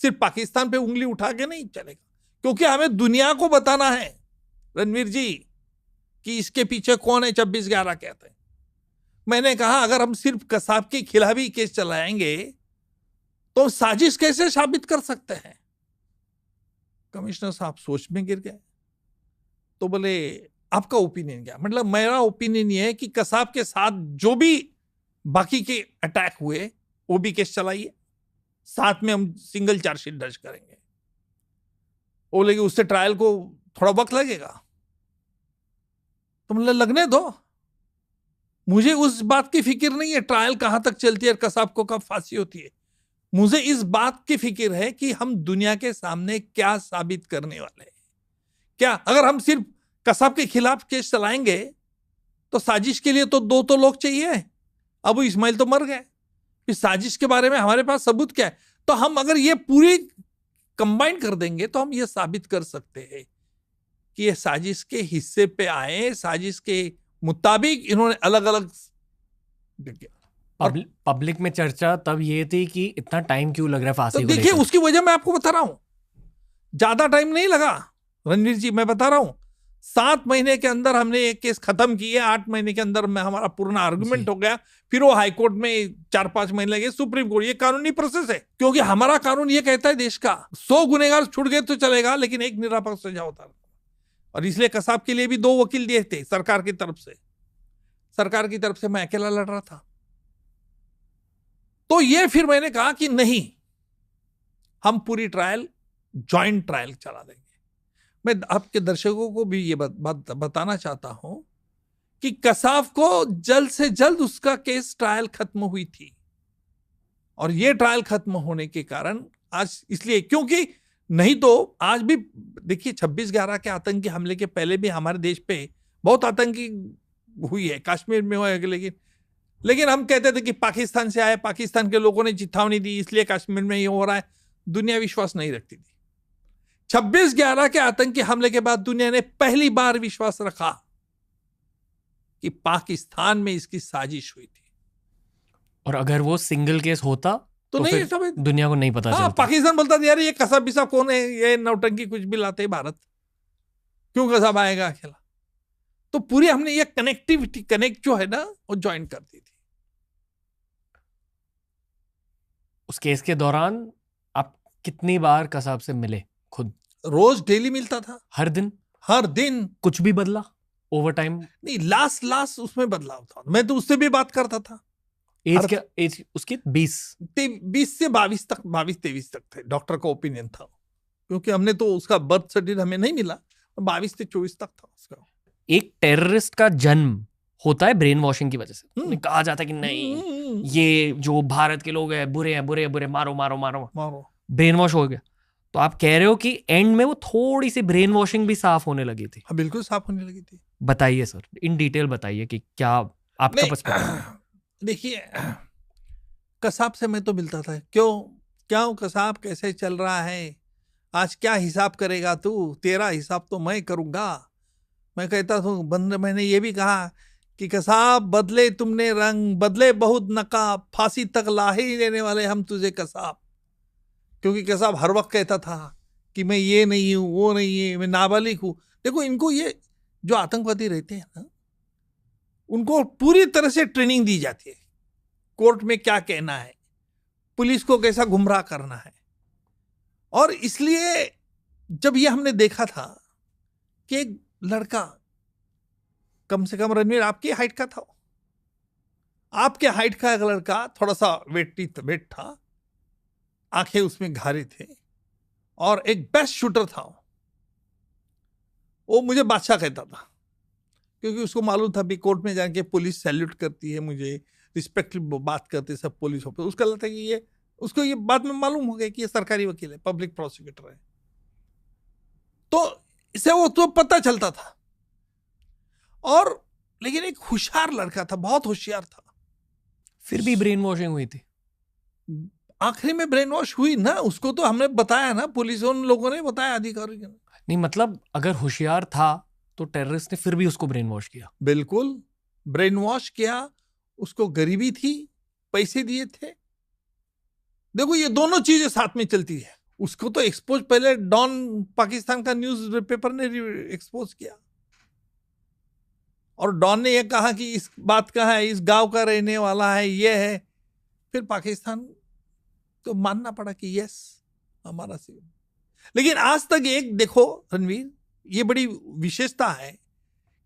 सिर्फ पाकिस्तान पे उंगली उठा के नहीं चलेगा, क्योंकि हमें दुनिया को बताना है रणवीर जी कि इसके पीछे कौन है। 26/11 कहते हैं। मैंने कहा अगर हम सिर्फ कसाब के खिलाफ ही केस चलाएंगे तो साजिश कैसे साबित कर सकते हैं? कमिश्नर साहब सोच में गिर गए। तो बोले आपका ओपिनियन क्या? मतलब मेरा ओपिनियन ये है कि कसाब के साथ जो भी बाकी के अटैक हुए वो भी केस चलाइए, साथ में हम सिंगल चार्जशीट दर्ज करेंगे। वो लेकिन उससे ट्रायल को थोड़ा वक्त लगेगा। तो मतलब लगने दो, मुझे उस बात की फिक्र नहीं है ट्रायल कहां तक चलती है और कसाब को कब फांसी होती है। मुझे इस बात की फिक्र है कि हम दुनिया के सामने क्या साबित करने वाले हैं। क्या अगर हम सिर्फ कसाब के खिलाफ केस चलाएंगे तो साजिश के लिए तो 2 तो लोग चाहिए। अबू इस्माइल तो मर गए, इस साजिश के बारे में हमारे पास सबूत क्या है? तो हम अगर ये पूरी कंबाइन कर देंगे तो हम ये साबित कर सकते हैं कि ये साजिश के हिस्से पे आए, साजिश के मुताबिक इन्होंने अलग अलग। पब्लिक में चर्चा तब ये थी कि इतना टाइम क्यों लग रहा है फांसी तो को देखिए लेकर। उसकी वजह मैं आपको बता रहा हूं, ज्यादा टाइम नहीं लगा। रणवीर जी मैं बता रहा हूं, 7 महीने के अंदर हमने एक केस खत्म किया, 8 महीने के अंदर में हमारा पूर्ण आर्गुमेंट हो गया, फिर वो हाई कोर्ट में 4-5 महीने लगे, सुप्रीम कोर्ट। ये कानूनी प्रोसेस है, क्योंकि हमारा कानून ये कहता है देश का 100 गुनहगार छूट गए तो चलेगा, लेकिन एक निरपराध सजा होता। और इसलिए कसाब के लिए भी 2 वकील दिए थे सरकार की तरफ से। सरकार की तरफ से मैं अकेला लड़ रहा था। तो ये फिर मैंने कहा कि नहीं, हम पूरी ट्रायल जॉइंट ट्रायल चला देंगे। मैं आपके दर्शकों को भी ये बात बताना चाहता हूं कि कसाब को जल्द से जल्द उसका केस ट्रायल खत्म हुई थी, और ये ट्रायल खत्म होने के कारण आज, इसलिए क्योंकि नहीं तो आज भी देखिए 26/11 के आतंकी हमले के पहले भी हमारे देश पे बहुत आतंकी हुई है, कश्मीर में हुआ है, लेकिन हम कहते थे कि पाकिस्तान से आए, पाकिस्तान के लोगों ने चेतावनी दी इसलिए कश्मीर में ये हो रहा है। दुनिया विश्वास नहीं रखती थी। 26/11 के आतंकी हमले के बाद दुनिया ने पहली बार विश्वास रखा कि पाकिस्तान में इसकी साजिश हुई थी। और अगर वो सिंगल केस होता तो नहीं फिर समझ, दुनिया को नहीं पता चलता। पाकिस्तान बोलता था यार ये कसाब बिसाब कौन है, ये नौटंकी कुछ भी लाते भारत, क्यों कसाब आएगा अकेला। तो पूरी हमने ये कनेक्टिविटी कनेक्ट जो है ना वो ज्वाइन कर दी थी। उस केस के दौरान आप कितनी बार कसाब से मिले खुद? रोज डेली मिलता था, हर दिन? हर दिन। कुछ भी बदला ओवर टाइम? नहीं, लास्ट उसमें बदलाव था। मैं तो उससे भी बात करता था। एज क्या? एज उसकी 20 से 22 तक, 22-23 तक थे। डॉक्टर का ओपिनियन था, क्योंकि हमने तो उसका बर्थ सर्टिफिकेट हमें नहीं मिला, 22 से 24 तक था उसका। एक टेररिस्ट का जन्म होता है ब्रेन वॉशिंग की वजह से। कहा जाता है कि नहीं ये जो भारत के लोग हैं बुरे हैं, बुरे बुरे, मारो मारो मारो मारो, ब्रेन वॉश हो गया। तो आप कह रहे हो कि एंड में वो थोड़ी सी ब्रेन वॉशिंग भी साफ होने लगी थी? हाँ, बिल्कुल साफ होने लगी थी। बताइए सर, इन डिटेल बताइए कि क्या आपका पर्सपेक्टिव। देखिए, कसाब से मैं तो मिलता था। क्यों कसाब, कैसे चल रहा है, आज क्या हिसाब करेगा तू, तेरा हिसाब तो मैं करूंगा। मैं कहता था, मैंने ये भी कहा कि कसाब बदले तुमने रंग, बदले बहुत नकाब, फांसी तक ला ही देने वाले हम तुझे कसाब। क्योंकि कसाब हर वक्त कहता था कि मैं ये नहीं हूं, वो नहीं है, मैं नाबालिग हूं। देखो, इनको ये जो आतंकवादी रहते हैं ना, उनको पूरी तरह से ट्रेनिंग दी जाती है, कोर्ट में क्या कहना है, पुलिस को कैसा गुमराह करना है। और इसलिए जब ये हमने देखा था कि एक लड़का कम से कम, रणवीर आपकी हाइट का था, आपके हाइट का एक लड़का, थोड़ा सा वेट था, आंखें उसमें घारे थे, और एक बेस्ट शूटर था। वो मुझे बादशाह कहता था, क्योंकि उसको मालूम था भी कोर्ट में जाके पुलिस सैल्यूट करती है मुझे, रिस्पेक्टफुल बात करते सब पुलिस ऑफिसर। उसका लगता है कि ये, उसको ये बाद में मालूम हो गया कि ये सरकारी वकील है, पब्लिक प्रोसिक्यूटर है, तो इसे वो तो पता चलता था। और लेकिन एक होशियार लड़का था, बहुत होशियार था। फिर भी ब्रेन वॉशिंग हुई थी? आखिरी में ब्रेन वॉश हुई ना, उसको तो हमने बताया ना, पुलिस उन लोगों ने बताया, अधिकारी ने नहीं। मतलब अगर होशियार था तो टेररिस्ट ने फिर भी उसको ब्रेन वॉश किया? बिल्कुल ब्रेन वॉश किया। उसको गरीबी थी, पैसे दिए थे। देखो, ये दोनों चीजें साथ में चलती है। उसको तो एक्सपोज पहले डॉन, पाकिस्तान का न्यूज पेपर ने एक्सपोज किया, और डॉन ने यह कहा कि इस बात का है, इस गांव का रहने वाला है, ये है। फिर पाकिस्तान तो मानना पड़ा कि यस हमारा से। लेकिन आज तक एक देखो रणवीर, ये बड़ी विशेषता है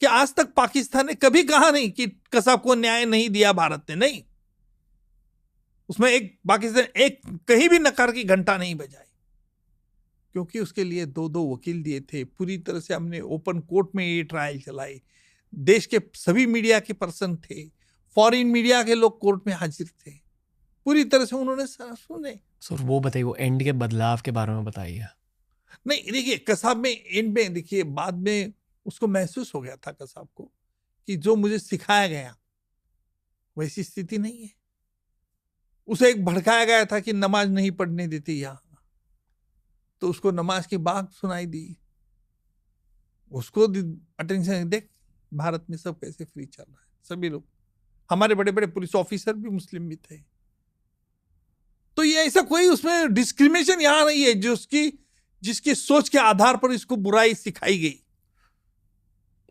कि आज तक पाकिस्तान ने कभी कहा नहीं कि कसाब को न्याय नहीं दिया भारत ने, नहीं। उसमें एक पाकिस्तान एक कहीं भी नकार की घंटा नहीं बजाई, क्योंकि उसके लिए 2-2 वकील दिए थे। पूरी तरह से हमने ओपन कोर्ट में ये ट्रायल चलाई। देश के सभी मीडिया के पर्सन थे, फॉरेन मीडिया के लोग कोर्ट में हाजिर थे। पूरी तरह से उन्होंने सुने। सर वो बताइए, वो एंड के बदलाव के बारे में बताइए। नहीं, देखिए, कसाब में एंड में, देखिए, बाद में उसको महसूस हो गया था कसाब को कि जो मुझे सिखाया गया वैसी स्थिति नहीं है। उसे एक भड़काया गया था कि नमाज नहीं पढ़ने देती यहाँ, तो उसको नमाज की बात सुनाई दी। उसको अटेंशन, देख भारत में सब कैसे फ्री चल रहा है, सभी लोग, हमारे बड़े बड़े पुलिस ऑफिसर भी मुस्लिम भी थे। तो ये ऐसा कोई उसमें डिस्क्रिमिनेशन यहाँ नहीं है जो उसकी जिसकी सोच के आधार पर इसको बुराई सिखाई गई।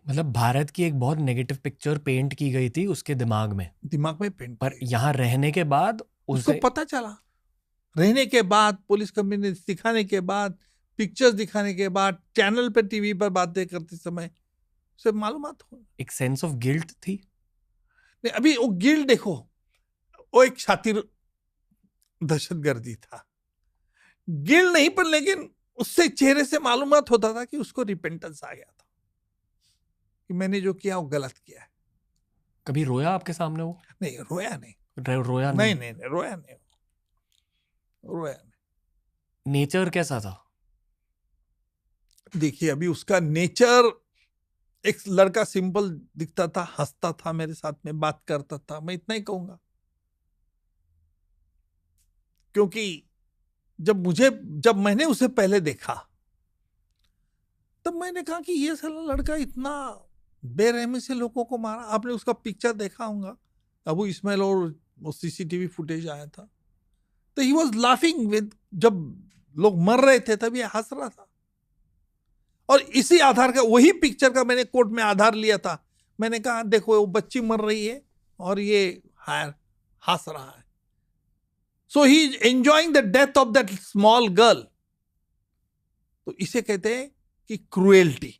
मतलब भारत की एक बहुत नेगेटिव पिक्चर पेंट की गई थी उसके दिमाग में पेंट, पर यहाँ रहने के बाद उसको पता चला, रहने के बाद, पुलिस कम्युनिटी दिखाने के बाद, पिक्चर्स दिखाने के बाद, चैनल पे टीवी पर बातें करते समय उसे मालूमात हो, एक सेंस ऑफ गिल्ट थी। नहीं, अभी वो गिल्ट देखो, वो एक शातिर दहशतगर्दी था, गिल्ट नहीं, पर लेकिन उससे चेहरे से मालूमात होता था कि उसको रिपेंटेंस आ गया था कि मैंने जो किया वो गलत किया है। कभी रोया आपके सामने वो? नहीं, रोया नहीं, रोया नहीं, नहीं, नहीं, रोया नहीं, रोया नहीं। नेचर कैसा था? देखिए, अभी उसका नेचर, एक लड़का सिंपल दिखता था, हंसता था, मेरे साथ में बात करता था, मैं इतना ही कहूंगा। क्योंकि जब मैंने उसे पहले देखा, तब मैंने कहा कि ये साला लड़का इतना बेरहमी से लोगों को मारा। आपने उसका पिक्चर देखा होगा, अबू इस्माइल, और वो सीसीटीवी फुटेज आया था, तो ही वॉज लाफिंग विद, जब लोग मर रहे थे तब ये हंस रहा था। और इसी आधार का, वही पिक्चर का मैंने कोर्ट में आधार लिया था। मैंने कहा देखो वो बच्ची मर रही है और ये हंस रहा है, so he is enjoying the death of that small girl. तो इसे कहते हैं कि क्रूएल्टी,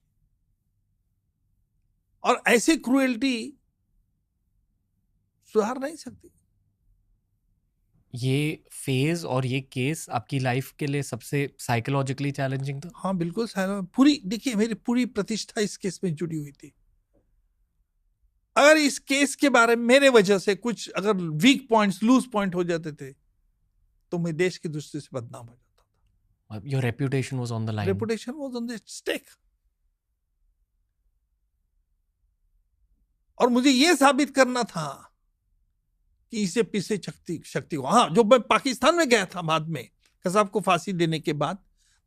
और ऐसी क्रूएल्टी सुधार नहीं सकती। ये फेज और ये केस आपकी लाइफ के लिए सबसे साइकोलॉजिकली चैलेंजिंग था? हाँ बिल्कुल, पूरी, देखिए मेरी पूरी प्रतिष्ठा इस केस में जुड़ी हुई थी। अगर इस केस के बारे में मेरे वजह से कुछ अगर वीक पॉइंट्स, लूज पॉइंट हो जाते थे, तो मैं देश की दृष्टि से बदनाम हो जाता था। Your reputation was on the line. Reputation was on the stake. और मुझे यह साबित करना था कि इसे पीछे शक्ति को। हाँ, जो मैं पाकिस्तान में गया था बाद में, कसाब को फांसी देने के बाद,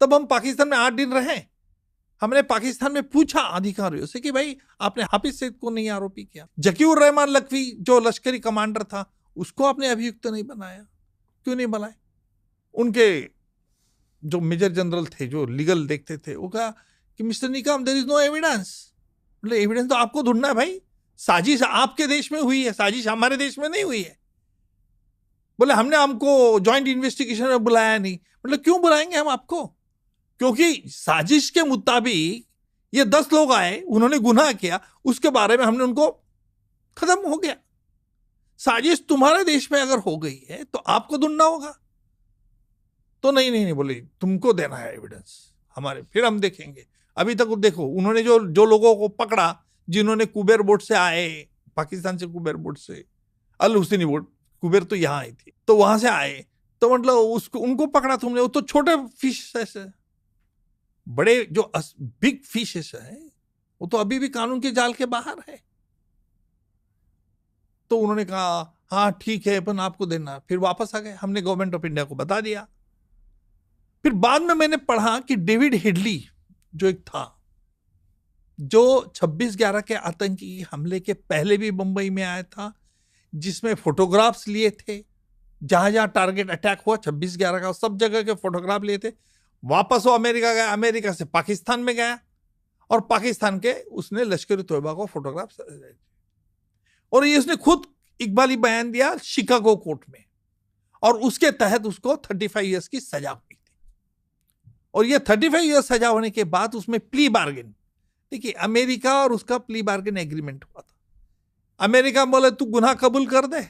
तब हम पाकिस्तान में 8 दिन रहे। हमने पाकिस्तान में पूछा अधिकारियों से कि भाई आपने हाफिज सईद को नहीं आरोपी किया, जकीउर रहमान लखवी जो लश्करी कमांडर था उसको आपने अभियुक्त नहीं बनाया, क्यों नहीं बनाए? उनके जो मेजर जनरल थे, जो लीगल देखते थे, वो कहा कि mister Nikam, there is no evidence. मतलब एविडेंस तो आपको ढूंढना है भाई, साजिश आपके देश में हुई है, साजिश हमारे देश में नहीं हुई है। बोले हमको ज्वाइंट इन्वेस्टिगेशन में बुलाया नहीं। मतलब क्यों बुलाएंगे हम आपको? क्योंकि साजिश के मुताबिक ये 10 लोग आए, उन्होंने गुनाह किया, उसके बारे में हमने उनको, खत्म हो गया। साजिश तुम्हारे देश में अगर हो गई है तो आपको ढूंढना होगा। तो नहीं, बोले तुमको देना है एविडेंस हमारे, फिर हम देखेंगे। अभी तक देखो, उन्होंने जो लोगों को पकड़ा, जिन्होंने कुबेर बोट से आए, पाकिस्तान से कुबेर बोट से, अल हुसैनी बोट, कुबेर तो यहाँ आई थी, तो वहां से आए, तो मतलब उनको पकड़ा तुमने। वो तो छोटे फिश है, बड़े जो बिग फिशेस है वो तो अभी भी कानून के जाल के बाहर है। तो उन्होंने कहा हाँ ठीक है, अपन आपको देना। फिर वापस आ गए, हमने गवर्नमेंट ऑफ इंडिया को बता दिया। फिर बाद में मैंने पढ़ा कि डेविड हेडली जो एक था, जो 26/11 के आतंकी हमले के पहले भी मुंबई में आया था, जिसमें फोटोग्राफ्स लिए थे, जहां जहां टारगेट अटैक हुआ 26/11 का, सब जगह के फोटोग्राफ लिए थे। वापस वो अमेरिका गया, अमेरिका से पाकिस्तान में गया, और पाकिस्तान के उसने लश्कर तोयबा को फोटोग्राफ, और ये उसने खुद इकबाली बयान दिया शिकागो कोर्ट में, और उसके तहत उसको 35 ईयर्स की सजा हुई थी। और ये 35 ईयर्स सजा होने के बाद उसमें प्ली बार्गेन, देखिए अमेरिका और उसका प्ली बार्गेन एग्रीमेंट हुआ था। अमेरिका बोले तू गुनाह कबूल कर दे,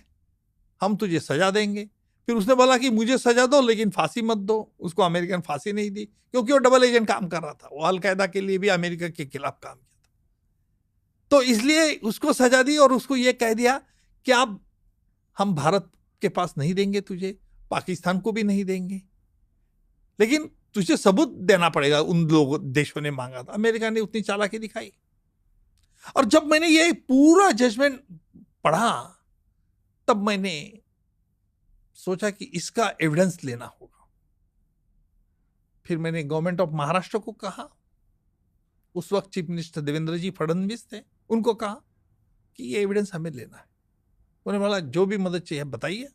हम तुझे सजा देंगे। फिर उसने बोला कि मुझे सजा दो लेकिन फांसी मत दो। उसको अमेरिकन फांसी नहीं दी, क्योंकि वो डबल एजेंट काम कर रहा था, वो अलकायदा के लिए भी अमेरिका के खिलाफ काम किया था। तो इसलिए उसको सजा दी, और उसको ये कह दिया कि अब हम भारत के पास नहीं देंगे तुझे, पाकिस्तान को भी नहीं देंगे, लेकिन तुझे सबूत देना पड़ेगा। उन लोगों देशों ने मांगा था, अमेरिका ने उतनी चालाकी दिखाई। और जब मैंने ये पूरा जजमेंट पढ़ा, तब मैंने सोचा कि इसका एविडेंस लेना होगा। फिर मैंने गवर्नमेंट ऑफ महाराष्ट्र को कहा, उस वक्त चीफ मिनिस्टर देवेंद्र जी फडणवीस थे, उनको कहा कि ये एविडेंस हमें लेना है। उन्होंने बोला जो भी मदद चाहिए बताइए।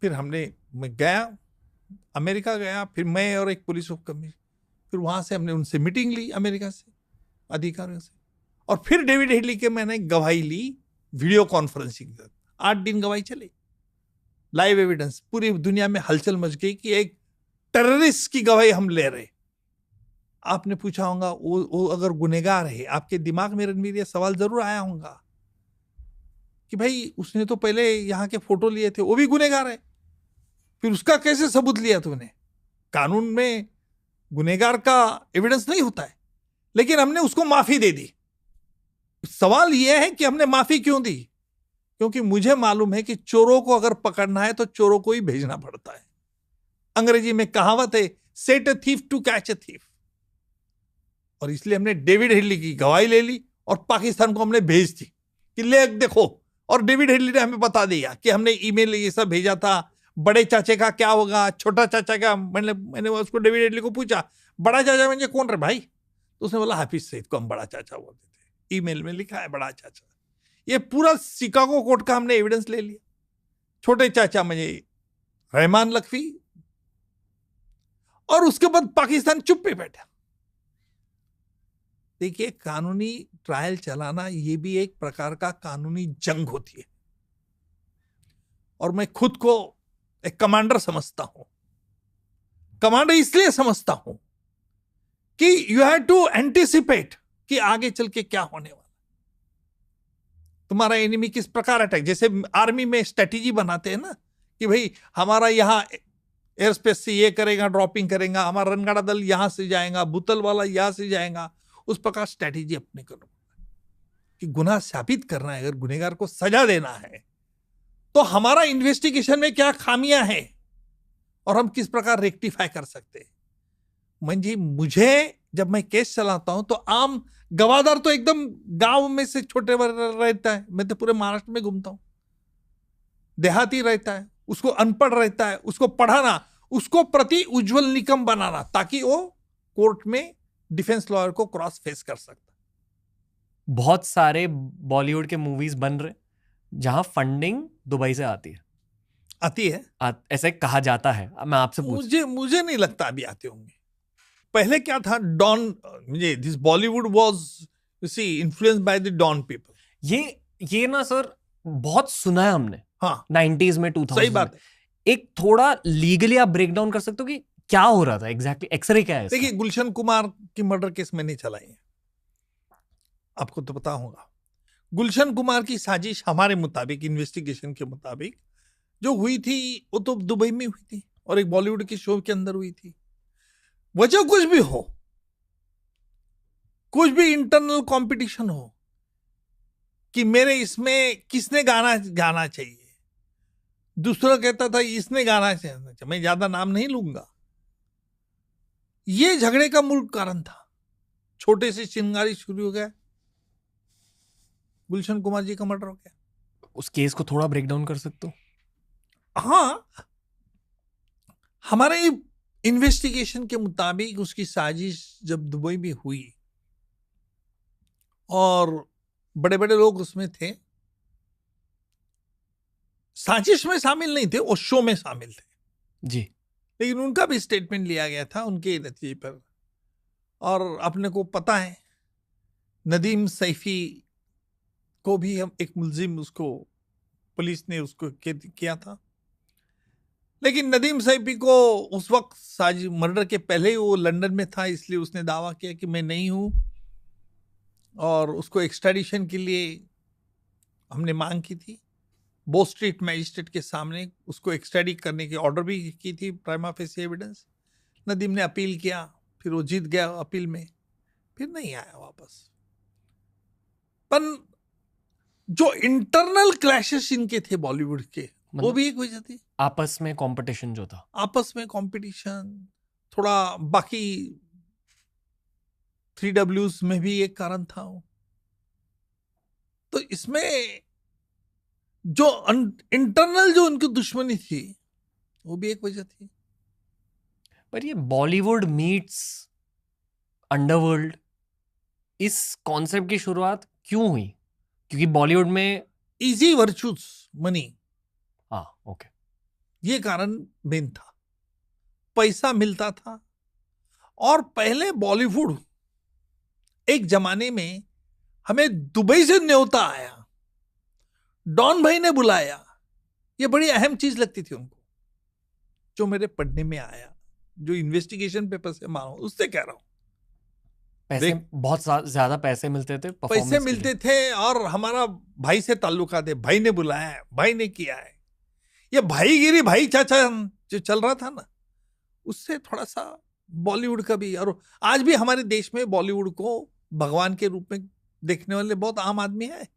फिर मैं गया, अमेरिका गया। फिर मैं और एक पुलिस फिर वहां से हमने उनसे मीटिंग ली अमेरिका से अधिकारियों से, और फिर डेविड हेडली के मैंने गवाही ली वीडियो कॉन्फ्रेंसिंग। 8 दिन गवाही चली, लाइव एविडेंस। पूरी दुनिया में हलचल मच गई कि एक टेररिस्ट की गवाही हम ले रहे। आपने पूछा होगा वो अगर गुनहगार है, आपके दिमाग में रणवीर ये सवाल जरूर आया होगा कि भाई उसने तो पहले यहाँ के फोटो लिए थे, वो भी गुनहगार है, फिर उसका कैसे सबूत लिया तूने? कानून में गुनहगार का एविडेंस नहीं होता है, लेकिन हमने उसको माफी दे दी। सवाल यह है कि हमने माफी क्यों दी? क्योंकि मुझे मालूम है कि चोरों को अगर पकड़ना है तो चोरों को ही भेजना पड़ता है। अंग्रेजी में कहावत है, set a thief to catch a thief. और इसलिए हमने डेविड हेडली की गवाही ले ली और पाकिस्तान को हमने भेज दी कि ले देखो। और डेविड हेडली ने हमें बता दिया कि हमने ईमेल ये सब भेजा था, बड़े चाचे का क्या होगा, छोटा चाचा का। मैंने उसको डेविड हेडली को पूछा, बड़ा चाचा मुझे कौन रहे भाई? तो उसने बोला हाफिज सईद को हम बड़ा चाचा बोलते थे, ईमेल में लिखा है बड़ा चाचा। ये पूरा शिकागो कोर्ट का हमने एविडेंस ले लिया। छोटे चाचा मुझे रहमान लखवी। और उसके बाद पाकिस्तान चुप पे बैठा। देखिए, कानूनी ट्रायल चलाना ये भी एक प्रकार का कानूनी जंग होती है, और मैं खुद को एक कमांडर समझता हूं। कमांडर इसलिए समझता हूं कि यू हैव टू एंटिसिपेट कि आगे चल के क्या होने वाला, तुम्हारा एनिमी किस प्रकार अटैक। जैसे आर्मी में स्ट्रेटेजी बनाते हैं ना कि भाई हमारा यहां एयर स्पेस से ये करेगा, ड्रॉपिंग करेगा, हमारा रणगाड़ा दल यहां से जाएगा, भूतल वाला यहां से जाएगा। उस प्रकार स्ट्रेटेजी अपने करो कि गुनाह साबित करना है, अगर गुनहगार को सजा देना है तो हमारा इन्वेस्टिगेशन में क्या खामियां हैं और हम किस प्रकार रेक्टिफाई कर सकते हैं। मुझे जब मैं केस चलाता हूं तो आम गवाहदार तो एकदम गांव में से छोटे रहता है, मैं तो पूरे महाराष्ट्र में घूमता हूं, देहाती रहता है, उसको अनपढ़ रहता है, उसको पढ़ाना, उसको प्रति उज्जवल निकम बनाना ताकि वो कोर्ट में डिफेंस लॉयर को क्रॉस फेस कर सकता। बहुत सारे बॉलीवुड के मूवीज बन रहे जहां फंडिंग दुबई से आती है, ऐसे कहा जाता है। मैं आपसे मुझे नहीं लगता अभी आते होंगे। पहले क्या था, don, this Bollywood was you see influenced by the don people. ये ना सर बहुत सुना है हमने। हाँ, 90s में, 2000 सही बात है। एक थोड़ा लीगली आप ब्रेक डाउन कर सकते हो कि क्या हो रहा था एग्जैक्टली, एक्सरे क्या है? देखिए, गुलशन कुमार की मर्डर केस मैंने चलाई है, आपको तो पता होगा। गुलशन कुमार की साजिश हमारे मुताबिक, इन्वेस्टिगेशन के मुताबिक जो हुई थी वो तो दुबई में हुई थी और एक बॉलीवुड के शो के अंदर हुई थी। वजह कुछ भी हो, कुछ भी इंटरनल कंपटीशन हो कि मेरे इसमें किसने गाना चाहिए, दूसरा कहता था इसने गाना चाहिए, मैं ज्यादा नाम नहीं लूंगा। ये झगड़े का मूल कारण था। छोटे से चिंगारी शुरू हो गया, गुलशन कुमार जी का मर्डर हो गया। उस केस को थोड़ा ब्रेक डाउन कर सकते हो? हाँ, हमारे इन्वेस्टिगेशन के मुताबिक उसकी साजिश जब दुबई में हुई और बड़े बड़े लोग उसमें थे, साजिश में शामिल नहीं थे, वो शो में शामिल थे जी, लेकिन उनका भी स्टेटमेंट लिया गया था उनके नतीजे पर। और अपने को पता है, नदीम सैफी को भी हम एक मुलजिम, उसको पुलिस ने उसको किया था, लेकिन नदीम सैफी को उस वक्त मर्डर के पहले ही वो लंदन में था, इसलिए उसने दावा किया कि मैं नहीं हूं, और उसको एक्सट्राडिशन के लिए हमने मांग की थी। बो स्ट्रीट मैजिस्ट्रेट के सामने उसको एक्सट्राडिट करने की ऑर्डर भी की थी, प्राइमा फेसी एविडेंस। नदीम ने अपील किया, फिर वो जीत गया अपील में, फिर नहीं आया वापस। पर जो इंटरनल क्लैशेस इनके थे बॉलीवुड के, वो भी एक वजह थी। आपस में कंपटीशन जो था, आपस में कंपटीशन, थोड़ा बाकी 3Ws में भी एक कारण था। तो इसमें जो इंटरनल जो उनकी दुश्मनी थी, वो भी एक वजह थी। पर ये बॉलीवुड मीट्स अंडरवर्ल्ड, इस कॉन्सेप्ट की शुरुआत क्यों हुई? क्योंकि बॉलीवुड में इजी वर्चूज मनी, हाँ ओके, ये कारण मेन था। पैसा मिलता था और पहले बॉलीवुड एक जमाने में हमें दुबई से न्योता आया, डॉन भाई ने बुलाया, ये बड़ी अहम चीज लगती थी उनको। जो मेरे पढ़ने में आया, जो इन्वेस्टिगेशन पेपर से मानो, उससे कह रहा हूं। पैसे, बहुत ज्यादा पैसे मिलते थे, पैसे मिलते थे और हमारा भाई से ताल्लुकात है, भाई ने बुलाया है, भाई ने किया है। ये भाईगिरी, भाई चाचा जो चल रहा था ना, उससे थोड़ा सा बॉलीवुड का भी, और आज भी हमारे देश में बॉलीवुड को भगवान के रूप में देखने वाले बहुत आम आदमी है।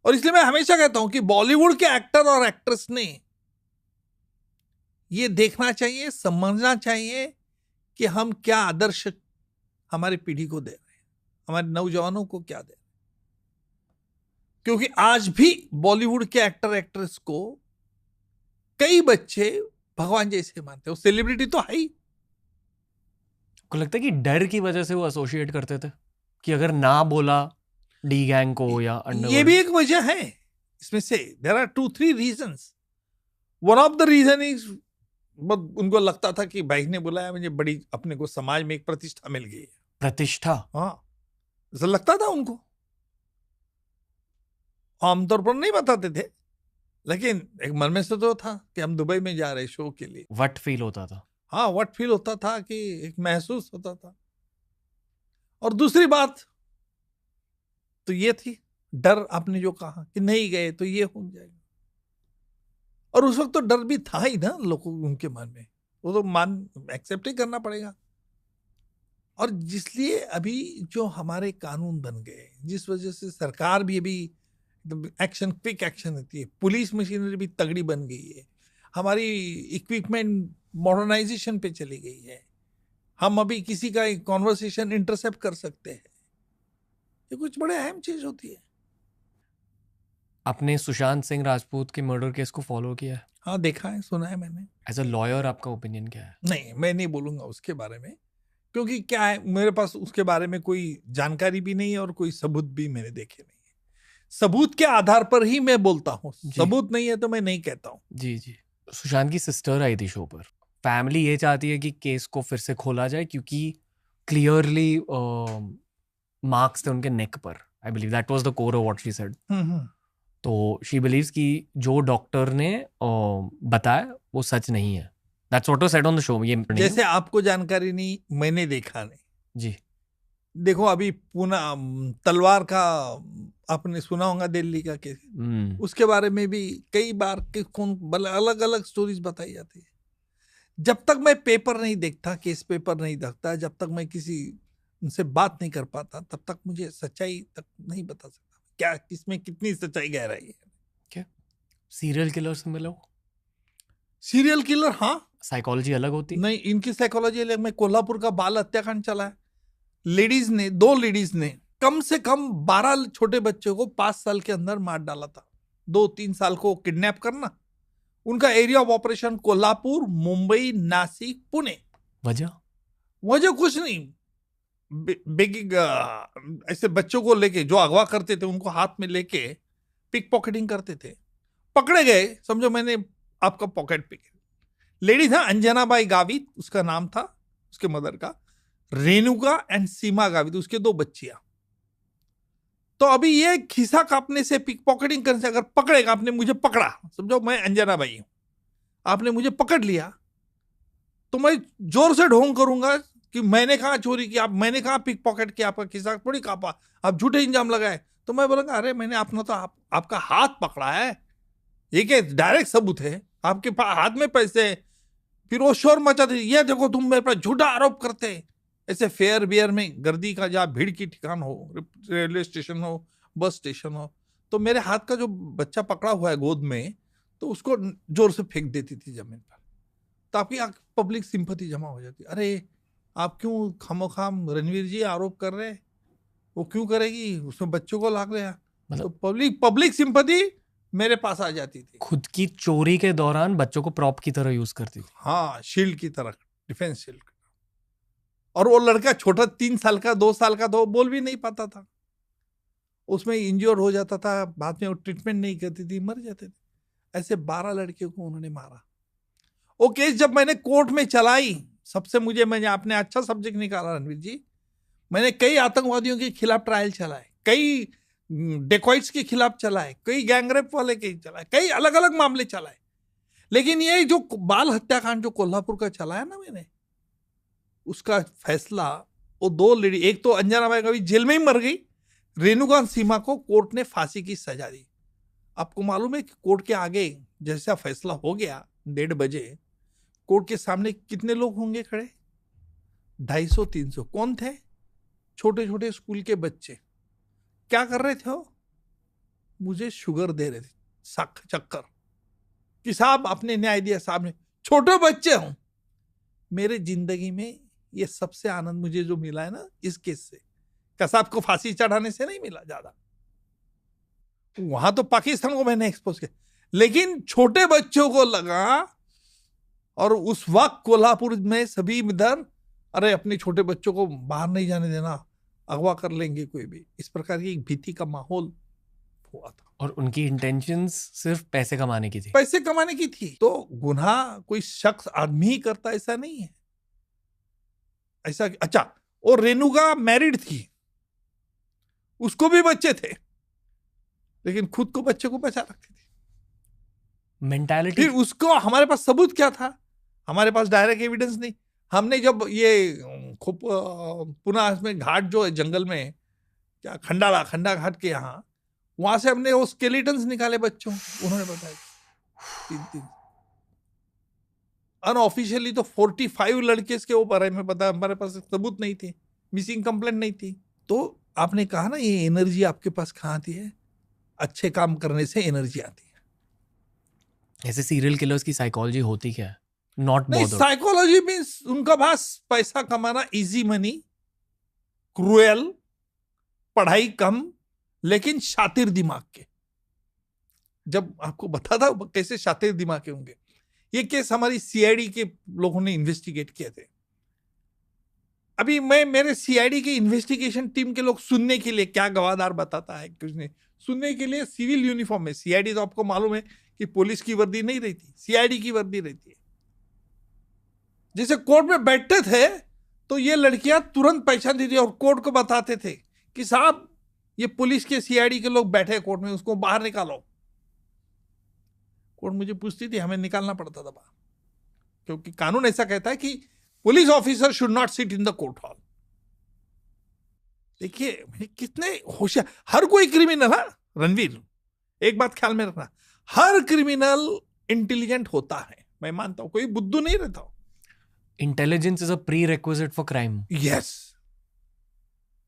और इसलिए मैं हमेशा कहता हूं कि बॉलीवुड के एक्टर और एक्ट्रेस ने ये देखना चाहिए, समझना चाहिए कि हम क्या आदर्श हमारी पीढ़ी को दे रहे हैं, हमारे नौजवानों को क्या दे रहे हैं। क्योंकि आज भी बॉलीवुड के एक्टर एक्ट्रेस को कई बच्चे भगवान जैसे मानते हैं। वो सेलिब्रिटी तो है ही। को लगता है कि डर की वजह से वो एसोसिएट करते थे कि अगर ना बोला डी गैंग को या अंडरवर्ल्ड, ये भी एक वजह है इसमें से। There are 2-3 reasons. One of the reason is, उनको लगता था कि भाई ने बुलाया, मुझे बड़ी, अपने को समाज में एक प्रतिष्ठा मिल गई है। प्रतिष्ठा, हाँ, ऐसा लगता था उनको। आमतौर पर नहीं बताते थे, लेकिन एक मन में से तो था कि हम दुबई में जा रहे शो के लिए। वट फील होता था। हाँ, वट फील होता था, कि एक महसूस होता था। और दूसरी बात तो ये थी, डर, आपने जो कहा कि नहीं गए तो ये हो जाएगा। और उस वक्त तो डर भी था ही ना लोगों, उनके मन में। वो तो एक्सेप्ट ही करना पड़ेगा। और जिसलिए अभी जो हमारे कानून बन गए, जिस वजह से सरकार भी अभी एक्शन, क्विक एक्शन होती है, पुलिस मशीनरी भी तगड़ी बन गई है, हमारी इक्विपमेंट मॉडर्नाइजेशन पे चली गई है, हम अभी किसी का कॉन्वर्सेशन इंटरसेप्ट कर सकते हैं। ये कुछ बड़े अहम चीज होती है। आपने सुशांत सिंह राजपूत के मर्डर केस को फॉलो किया है? हाँ, देखा है, सुना है मैंने। एज अ लॉयर आपका ओपिनियन क्या है? नहीं, मैं नहीं बोलूंगा उसके बारे में, क्योंकि क्या है, मेरे पास उसके बारे में कोई जानकारी भी नहीं है और कोई सबूत भी मैंने देखे नहीं है। सबूत के आधार पर ही मैं बोलता हूँ, सबूत नहीं है तो मैं नहीं कहता हूँ। जी जी। सुशांत की सिस्टर आई थी शो पर। फैमिली ये चाहती है कि केस को फिर से खोला जाए, क्योंकि क्लियरली मार्क्स थे उनके नेक पर। I believe that was the core of what she said. तो शी बिलीव्स कि जो डॉक्टर ने बताया वो सच नहीं है। That's what was said on the show. ये जैसे आपको जानकारी नहीं, मैंने देखा नहीं जी। देखो, अभी पुणे तलवार का आपने सुना होगा, दिल्ली का केस, उसके बारे में भी कई बार अलग अलग स्टोरीज बताई जाती है। जब तक मैं पेपर नहीं देखता, केस पेपर नहीं देखता, जब तक मैं किसी उनसे बात नहीं कर पाता, तब तक मुझे सच्चाई तक नहीं बता सकता क्या इसमें कितनी सच्चाई गहराई है। क्या सीरियल किलर से मिलो? सीरियल किलर, हाँ, साइकोलॉजी अलग होती नहीं, इनकी साइकोलॉजी अलग। में कोल्हापुर का बाल हत्याकांड चला है। दो लेडीज ने कम से कम 12 छोटे बच्चों को 5 साल के अंदर मार डाला था। 2-3 साल को किडनैप करना। उनका area of operation Kolhapur, Mumbai, Nashik, Pune. वजह कुछ नहीं, ऐसे बच्चों को लेके जो अगवा करते थे, उनको हाथ में लेके पिक पॉकेटिंग करते थे। पकड़े गए, समझो मैंने आपका पॉकेट पिक। लेडी था अंजनाबाई गावित, उसका नाम था, उसके मदर का, रेणुका एंड सीमा गावित, उसके 2 बच्चियां। तो अभी ये खिसा काटने से, पिक पॉकेटिंग करने से अगर पकड़ेगा, आपने मुझे पकड़ा, समझो मैं अंजनाबाई हूं, आपने मुझे पकड़ लिया, तो मैं जोर से ढोंग करूंगा कि मैंने कहा चोरी की, मैंने कहा पिक पॉकेट किया, आपका खिसा थोड़ी कापा, आप झूठे इंजाम लगाए। तो मैं बोलूंगा अरे मैंने अपना तो आपका हाथ पकड़ा है, ये क्या डायरेक्ट सबूत है, आपके हाथ में पैसे। फिर वो शोर मचाते, ये देखो तुम मेरे पर झूठा आरोप करते। ऐसे फेयर बियर में गर्दी का जहाँ भीड़ की ठिकान हो, रेलवे स्टेशन हो, बस स्टेशन हो, तो मेरे हाथ का जो बच्चा पकड़ा हुआ है गोद में, तो उसको जोर से फेंक देती थी जमीन पर। तो आपकी पब्लिक सिंपैथी जमा हो जाती, अरे आप क्यों खामोखाम रणवीर जी आरोप कर रहे, वो क्यों करेगी, उसमें बच्चों को लाग रहा। मतलब तो पब्लिक सिंपैथी मेरे पास आ जाती थी। खुद की चोरी के दौरान बच्चों को प्रॉप की तरह यूज करती थी। हाँ, शील्ड की तरह, डिफेंस शील्ड। और वो लड़का छोटा 3 साल का, 2 साल का, तो बोल भी नहीं पाता था, उसमें इंज्योर हो जाता था, बाद में वो ट्रीटमेंट नहीं करती थी, मर जाते थे। ऐसे 12 लड़कियों को उन्होंने मारा। वो केस जब मैंने कोर्ट में चलाई, सबसे मैंने आपने अच्छा सब्जेक्ट निकाला रणवीर जी। मैंने कई आतंकवादियों के खिलाफ ट्रायल चलाए, कई डेकॉइट्स के खिलाफ चलाए, कई गैंगरेप वाले के चलाए, कई अलग अलग मामले चलाए। लेकिन ये जो बाल हत्याकांड जो कोल्हापुर का चलाया ना मैंने, उसका फैसला, वो 2 लेडी, एक तो अंजना बाई कभी जेल में ही मर गई, रेणुका सीमा को कोर्ट ने फांसी की सजा दी। आपको मालूम है कि कोर्ट के आगे जैसा फैसला हो गया 1:30 बजे, कोर्ट के सामने कितने लोग होंगे खड़े? 250-300। कौन थे? छोटे छोटे स्कूल के बच्चे। क्या कर रहे थे वो? मुझे शुगर दे रहे थे, चक्कर, कि साहब आपने न्याय दिया, साहब ने। छोटे बच्चे हूं। मेरे जिंदगी में ये सबसे आनंद मुझे जो मिला है ना इस केस से, कसाब को फांसी चढ़ाने से नहीं मिला ज्यादा। वहां तो पाकिस्तान को मैंने एक्सपोज किया, लेकिन छोटे बच्चों को लगा, और उस वक्त कोल्हापुर में सभी इधर, अरे अपने छोटे बच्चों को बाहर नहीं जाने देना, अगवा कर लेंगे कोई भी, इस प्रकार की एक भीति का माहौल हुआ था। और उनकी इंटेंशंस सिर्फ पैसे कमाने की थी। पैसे कमाने की थी। तो गुनाह कोई शख्स आदमी ही करता, ऐसा नहीं है। ऐसा अच्छा, और रेणुका मैरिड थी, उसको भी बच्चे थे, लेकिन खुद को बच्चे को बचा रखती थी। मेंटालिटी। फिर उसको, हमारे पास सबूत क्या था? हमारे पास डायरेक्ट एविडेंस नहीं। हमने जब ये पुनः में घाट जो है जंगल में, क्या खंडा घाट के यहाँ, वहां से हमने वो स्केलेटन्स निकाले बच्चों, उन्होंने बताया 3 अनऑफिशियली तो 45 लड़के के ऊपर है। मैं पता, हमारे पास सबूत नहीं थे, मिसिंग कंप्लेंट नहीं थी। तो आपने कहा ना ये एनर्जी आपके पास कहाँ आती है? अच्छे काम करने से एनर्जी आती है। ऐसे सीरियल किलर्स की साइकोलॉजी होती क्या है? नॉट नहीं, साइकोलॉजी मीन्स उनका पास पैसा कमाना, इजी मनी, क्रूएल, पढ़ाई कम, लेकिन शातिर दिमाग के। जब आपको बता था कैसे शातिर दिमाग के होंगे। ये केस हमारी सीआईडी के लोगों ने इन्वेस्टिगेट किए थे। अभी मैं मेरे सीआईडी की इन्वेस्टिगेशन टीम के लोग सुनने के लिए, क्या गवाहदार बताता है कुछ नहीं, सुनने के लिए सिविल यूनिफॉर्म में, सीआईडी तो आपको मालूम है कि पुलिस की वर्दी नहीं रहती, सीआईडी की वर्दी रहती है। जैसे कोर्ट में बैठते थे तो ये लड़कियां तुरंत पहचानती थी और कोर्ट को बताते थे कि साहब ये पुलिस के सीआईडी के लोग बैठे कोर्ट में, उसको बाहर निकालो। कोर्ट मुझे पूछती थी, हमें निकालना पड़ता था बाहर, क्योंकि कानून ऐसा कहता है कि police officer should not sit in the court hall. देखिए कितने होशियार, हर कोई क्रिमिनल है रणवीर, एक बात ख्याल में रखना, हर क्रिमिनल इंटेलिजेंट होता है, मैं मानता हूं, कोई बुद्धू नहीं रहता। Intelligence is a pre requisite for crime. Yes,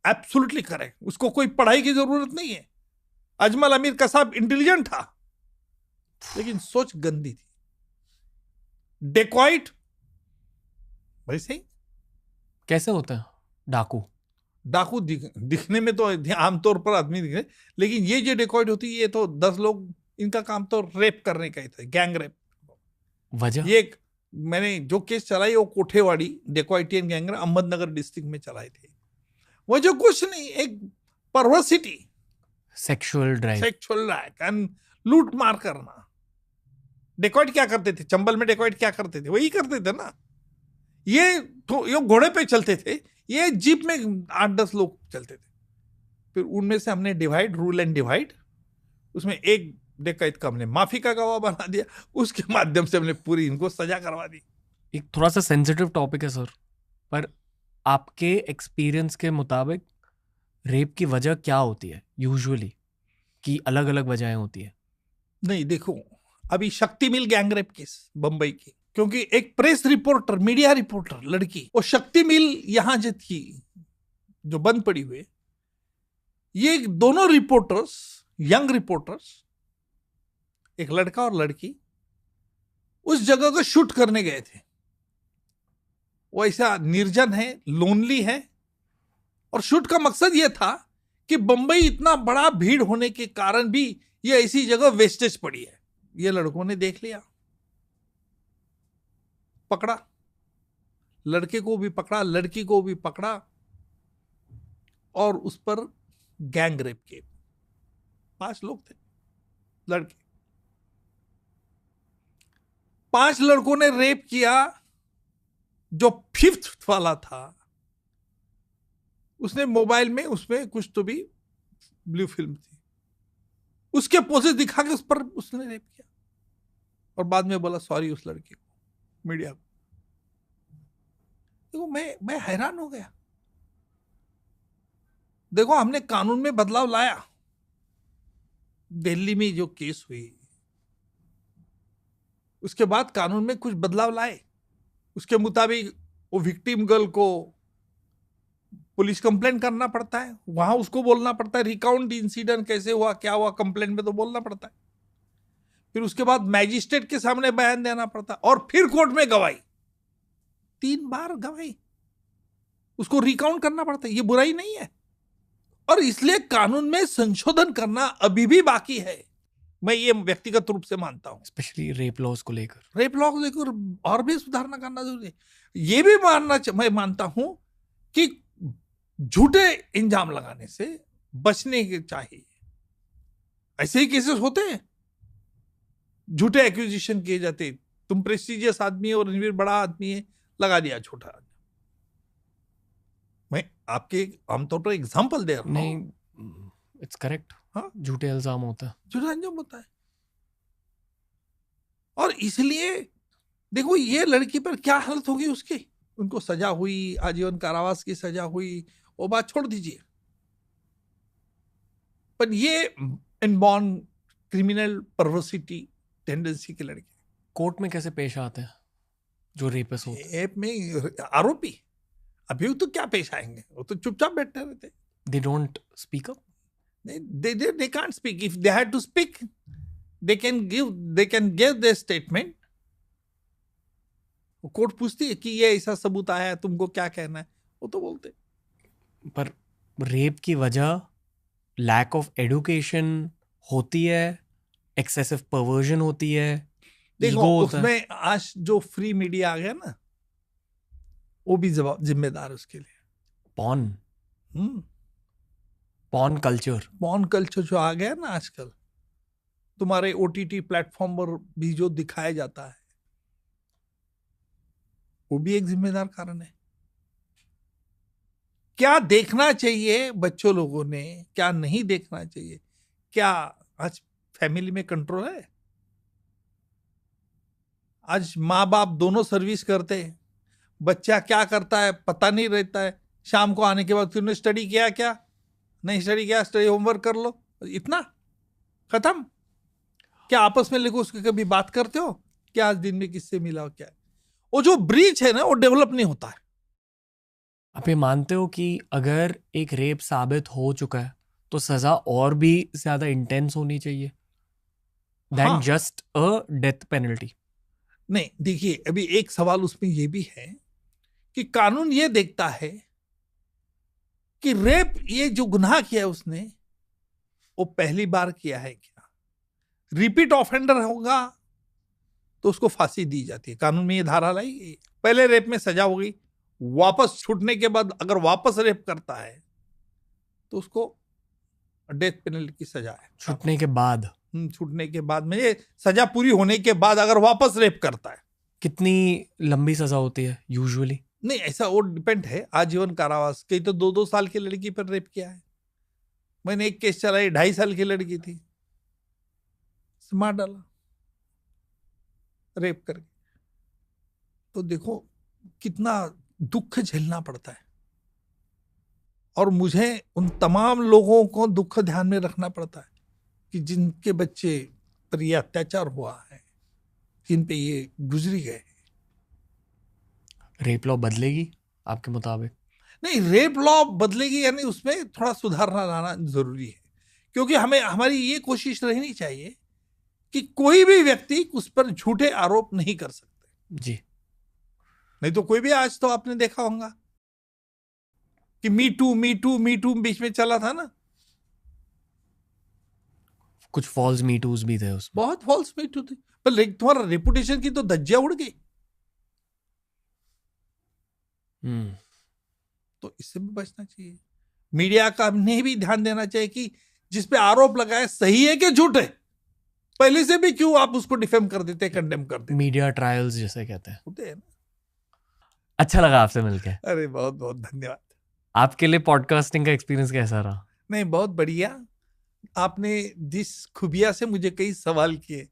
absolutely correct. उसको कोई पढ़ाई की जरूरत नहीं है। अजमल अमीर कसाब इंटेलिजेंट था, लेकिन सोच गंदी थी। डेकॉइट वैसे ही कैसे होता है? डाकू दिखने में तो आमतौर पर आदमी दिख रहे, लेकिन ये जो डेकॉइट होती है, ये तो 10 लोग, इनका काम तो रेप करने का ही था, गैंग रेप। वजह? ये मैंने जो केस चलाई वो कोठेवाड़ी डेकॉइटियन गैंग अहमदनगर डिस्ट्रिक्ट में चलाए थे। वो जो कुछ नहीं, एक परवर्सिटी, सेक्सुअल ड्राइव एंड लूट मार करना। डेकॉइट क्या करते थे? चंबल में डेकॉइट क्या करते थे? वही करते थे ना। ये घोड़े पे चलते थे, ये जीप में 8-10 लोग चलते थे। फिर उनमें से हमने रूल एंड डिवाइड, उसमें एक डेकैत का हमने माफी का गवाह बना दिया, उसके माध्यम से हमने पूरी इनको सजा करवा दी। एक थोड़ा सा सेंसिटिव टॉपिक है सर, पर आपके एक्सपीरियंस के मुताबिक रेप की वजह क्या होती है यूजुअली, कि अलग अलग वजहें होती है? नहीं देखो, अभी शक्ति मिल गैंग रेप केस बंबई की, क्योंकि एक प्रेस रिपोर्टर, मीडिया रिपोर्टर लड़की, वो शक्ति मिल यहां जो थी, जो बंद पड़ी हुई, ये दोनों रिपोर्टर्स, यंग रिपोर्टर्स, एक लड़का और लड़की, उस जगह को शूट करने गए थे। वो ऐसा निर्जन है, लोनली है, और शूट का मकसद यह था कि बंबई इतना बड़ा भीड़ होने के कारण भी ये ऐसी जगह वेस्टेज पड़ी है। ये लड़कों ने देख लिया, पकड़ा, लड़के को भी पकड़ा, लड़की को भी पकड़ा, और उस पर गैंग रेप के 5 लोग थे लड़के। 5 लड़कों ने रेप किया जो 5th वाला था उसने मोबाइल में उसमें कुछ तो भी ब्लू फिल्म थी, उसके पोजेस दिखा के उस पर उसने रेप किया और बाद में बोला सॉरी उस लड़की को, मीडिया को। देखो मैं हैरान हो गया। देखो हमने कानून में बदलाव लाया, दिल्ली में जो केस हुई उसके बाद कानून में कुछ बदलाव लाए, उसके मुताबिक वो विक्टिम गर्ल को पुलिस कंप्लेंट करना पड़ता है, वहां उसको बोलना पड़ता है रिकाउंट इंसिडेंट कैसे हुआ क्या हुआ, कंप्लेंट में तो बोलना पड़ता है। फिर उसके बाद मैजिस्ट्रेट के सामने बयान देना पड़ता है और फिर कोर्ट में गवाही, 3 बार गवाही, उसको रिकाउंट करना पड़ता है। ये बुराई नहीं है और इसलिए कानून में संशोधन करना अभी भी बाकी है, मैं ये व्यक्तिगत रूप से मानता हूं। स्पेशली रेप लॉज को लेकर और भी सुधारना करना जरूरी है। ये भी मैं मानता हूं कि झूठे इंजाम लगाने से बचने के चाहिए। ऐसे ही केसेस होते हैं, झूठे एक्यूजिशन किए जाते, तुम प्रेस्टिजियस आदमी और रणवीर बड़ा आदमी है, लगा दिया झूठा। मैं आपके आमतौर पर एग्जांपल दे रहा हूं। नहीं, इट्स करेक्ट। हाँ, झूठे इल्जाम होता है, झूठा इंजाम होता है। और इसलिए देखो ये लड़की पर क्या हालत होगी उसकी, उनको सजा हुई, आजीवन कारावास की सजा हुई, वो बात छोड़ दीजिए। पर ये इनबॉर्न क्रिमिनल परवर्सिटी टेंडेंसी के लड़के कोर्ट में कैसे पेश आते हैं जो रेपिस्ट होते हैं? एप में आरोपी अभी तो क्या पेश आएंगे, वो तो चुपचाप बैठे रहते। They don't speak up, they can't speak. If they had to speak, they can give their statement. Court पूछती है कि ये ऐसा सबूत आया है, तुमको क्या कहना है, वो तो बोलते। पर रेप की वजह लैक ऑफ एजुकेशन होती है, एक्सेसिव परवर्जन होती है, देखो उसमें आज जो फ्री मीडिया आ गया ना, वो भी जिम्मेदार है उसके लिए। पॉर्न कल्चर जो आ गया ना आजकल, तुम्हारे ओटीटी प्लेटफॉर्म पर भी जो दिखाया जाता है, वो भी एक जिम्मेदार कारण है। क्या देखना चाहिए बच्चों लोगों ने, क्या नहीं देखना चाहिए, क्या आज फैमिली में कंट्रोल है? आज माँ बाप दोनों सर्विस करते हैं, बच्चा क्या करता है पता नहीं रहता है। शाम को आने के बाद तुमने स्टडी किया क्या, नहीं स्टडी किया, स्टडी होमवर्क कर लो, इतना खत्म। क्या आपस में लिखो, उसके कभी बात करते हो क्या आज दिन में किससे मिला हो क्या? वो जो ब्रीच है ना, वो डेवलप नहीं होता है। आप ये मानते हो कि अगर एक रेप साबित हो चुका है तो सजा और भी ज्यादा इंटेंस होनी चाहिए than just a death penalty? नहीं, देखिए अभी एक सवाल उसमें ये भी है कि कानून ये देखता है कि रेप, ये जो गुनाह किया है उसने, वो पहली बार किया है क्या, रिपीट ऑफेंडर होगा तो उसको फांसी दी जाती है। कानून में ये धारा लाई गई। पहले रेप में सजा होगी, वापस छूटने के बाद अगर वापस रेप करता है तो उसको डेथ पेनल्टी की सजा है। छूटने के बाद? छूटने के बाद में, ये सजा पूरी होने के बाद अगर वापस रेप करता है। कितनी लंबी सजा होती है यूजुअली? नहीं, ऐसा वो डिपेंड है, आजीवन कारावास। कई तो 2-2 साल की लड़की पर रेप किया है। मैंने एक केस चलाई, 2.5 साल की लड़की थी, मार डाला रेप करके। तो देखो कितना दुख झेलना पड़ता है। और मुझे उन तमाम लोगों को दुख ध्यान में रखना पड़ता है कि जिनके बच्चे पर यह अत्याचार हुआ है, जिन पे ये गुजरी गए। रेप लॉ बदलेगी आपके मुताबिक? नहीं, रेप लॉ बदलेगी यानी उसमें थोड़ा सुधार लाना जरूरी है, क्योंकि हमें हमारी ये कोशिश रहनी चाहिए कि कोई भी व्यक्ति उस पर झूठे आरोप नहीं कर सकते। जी। नहीं तो कोई भी, आज तो आपने देखा होगा कि मी टू बीच में चला था ना, कुछ फॉल्स मी टूज भी थे उसमें। बहुत फॉल्स मी टू थे, पर तुम्हारा रेपुटेशन की तो धज्जियां उड़ गई। तो इससे भी बचना चाहिए। मीडिया का ने भी ध्यान देना चाहिए कि जिस पे आरोप लगाए सही है कि झूठ है, पहले से भी क्यों आप उसको डिफेम कर देते, कंडेम कर देते। मीडिया ट्रायल्स जैसे कहते हैं, होते हैं ना। अच्छा लगा आपसे मिलके। अरे बहुत बहुत धन्यवाद। आपके लिए पॉडकास्टिंग का एक्सपीरियंस कैसा रहा? नहीं, बहुत बढ़िया। आपने जिस खुबिया से मुझे कई सवाल किए,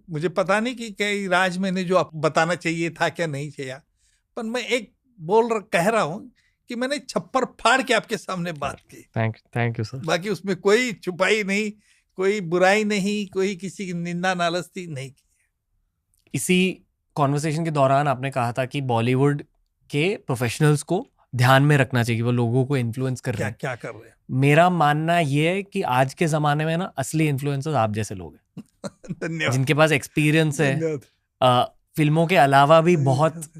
मुझे पता नहीं कि कई राज मैंने जो आप बताना चाहिए था क्या नहीं चाहिए, पर मैं एक कह रहा हूं कि मैंने छप्पर फाड़ के आपके सामने बात की। Thank you sir. बाकी उसमें कोई छुपाई नहीं, कोई बुराई नहीं, कोई किसी की निंदा नालस्ती नहीं की। इसी कॉन्वर्सेशन के दौरान आपने कहा था कि बॉलीवुड के प्रोफेशनल्स को ध्यान में रखना चाहिए, वो लोगों को इन्फ्लुएंस कर रहे हैं। क्या कर रहे हैं? मेरा मानना ये है कि आज के जमाने में ना असली इन्फ्लुएंसर्स आप जैसे लोग हैं। धन्यवाद। जिनके पास एक्सपीरियंस है। फिल्मों के अलावा भी बहुत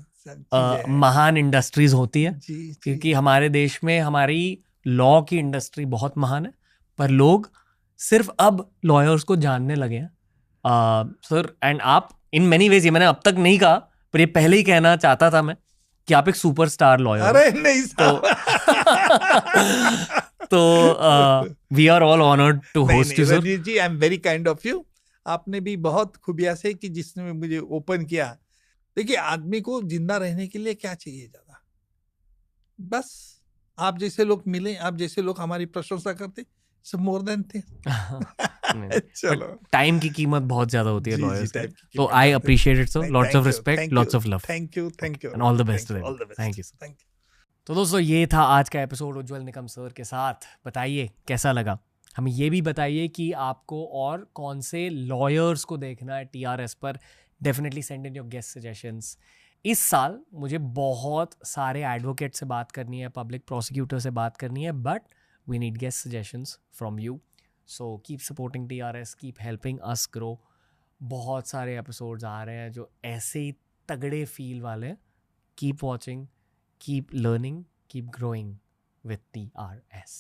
महान इंडस्ट्रीज होती है, क्योंकि हमारे देश में हमारी लॉ की इंडस्ट्री बहुत महान है, पर लोग सिर्फ अब लॉयर्स को जानने लगे हैं सर। एंड आप इन मेनी वेज, ये मैंने अब तक नहीं कहा पर ये पहले ही कहना चाहता था मैं, कि आप एक सुपरस्टार लॉयर। अरे नहीं तो we are all honoured to host you sir. जी, I am very kind of you. आपने भी बहुत खूबिया से कि जिसने मुझे ओपन किया। देखिए, आदमी को जिंदा रहने के लिए क्या चाहिए ज्यादा? बस आप जैसे लोग मिले, आप जैसे लोग हमारी प्रशंसा करते, सब मोर देन थे। चलो, टाइम की कीमत बहुत ज्यादा होती है लॉयर्स की, तो I appreciate it sir. Lots of respect, lots of love. Thank you and all the best. Thank you sir. तो दोस्तों, ये था आज का एपिसोड उज्जवल निकम सर के साथ। बताइए कैसा लगा, हमें ये भी बताइए कि आपको और कौन से लॉयर्स को देखना है TRS पर। Definitely send in your guest suggestions. इस साल मुझे बहुत सारे एडवोकेट से बात करनी है, पब्लिक प्रोसिक्यूटर से बात करनी है, but we need guest suggestions from you. So keep supporting TRS, keep helping us grow. बहुत सारे एपिसोड्स आ रहे हैं जो ऐसे ही तगड़े फील वाले हैं। Keep watching, keep learning, keep growing with TRS.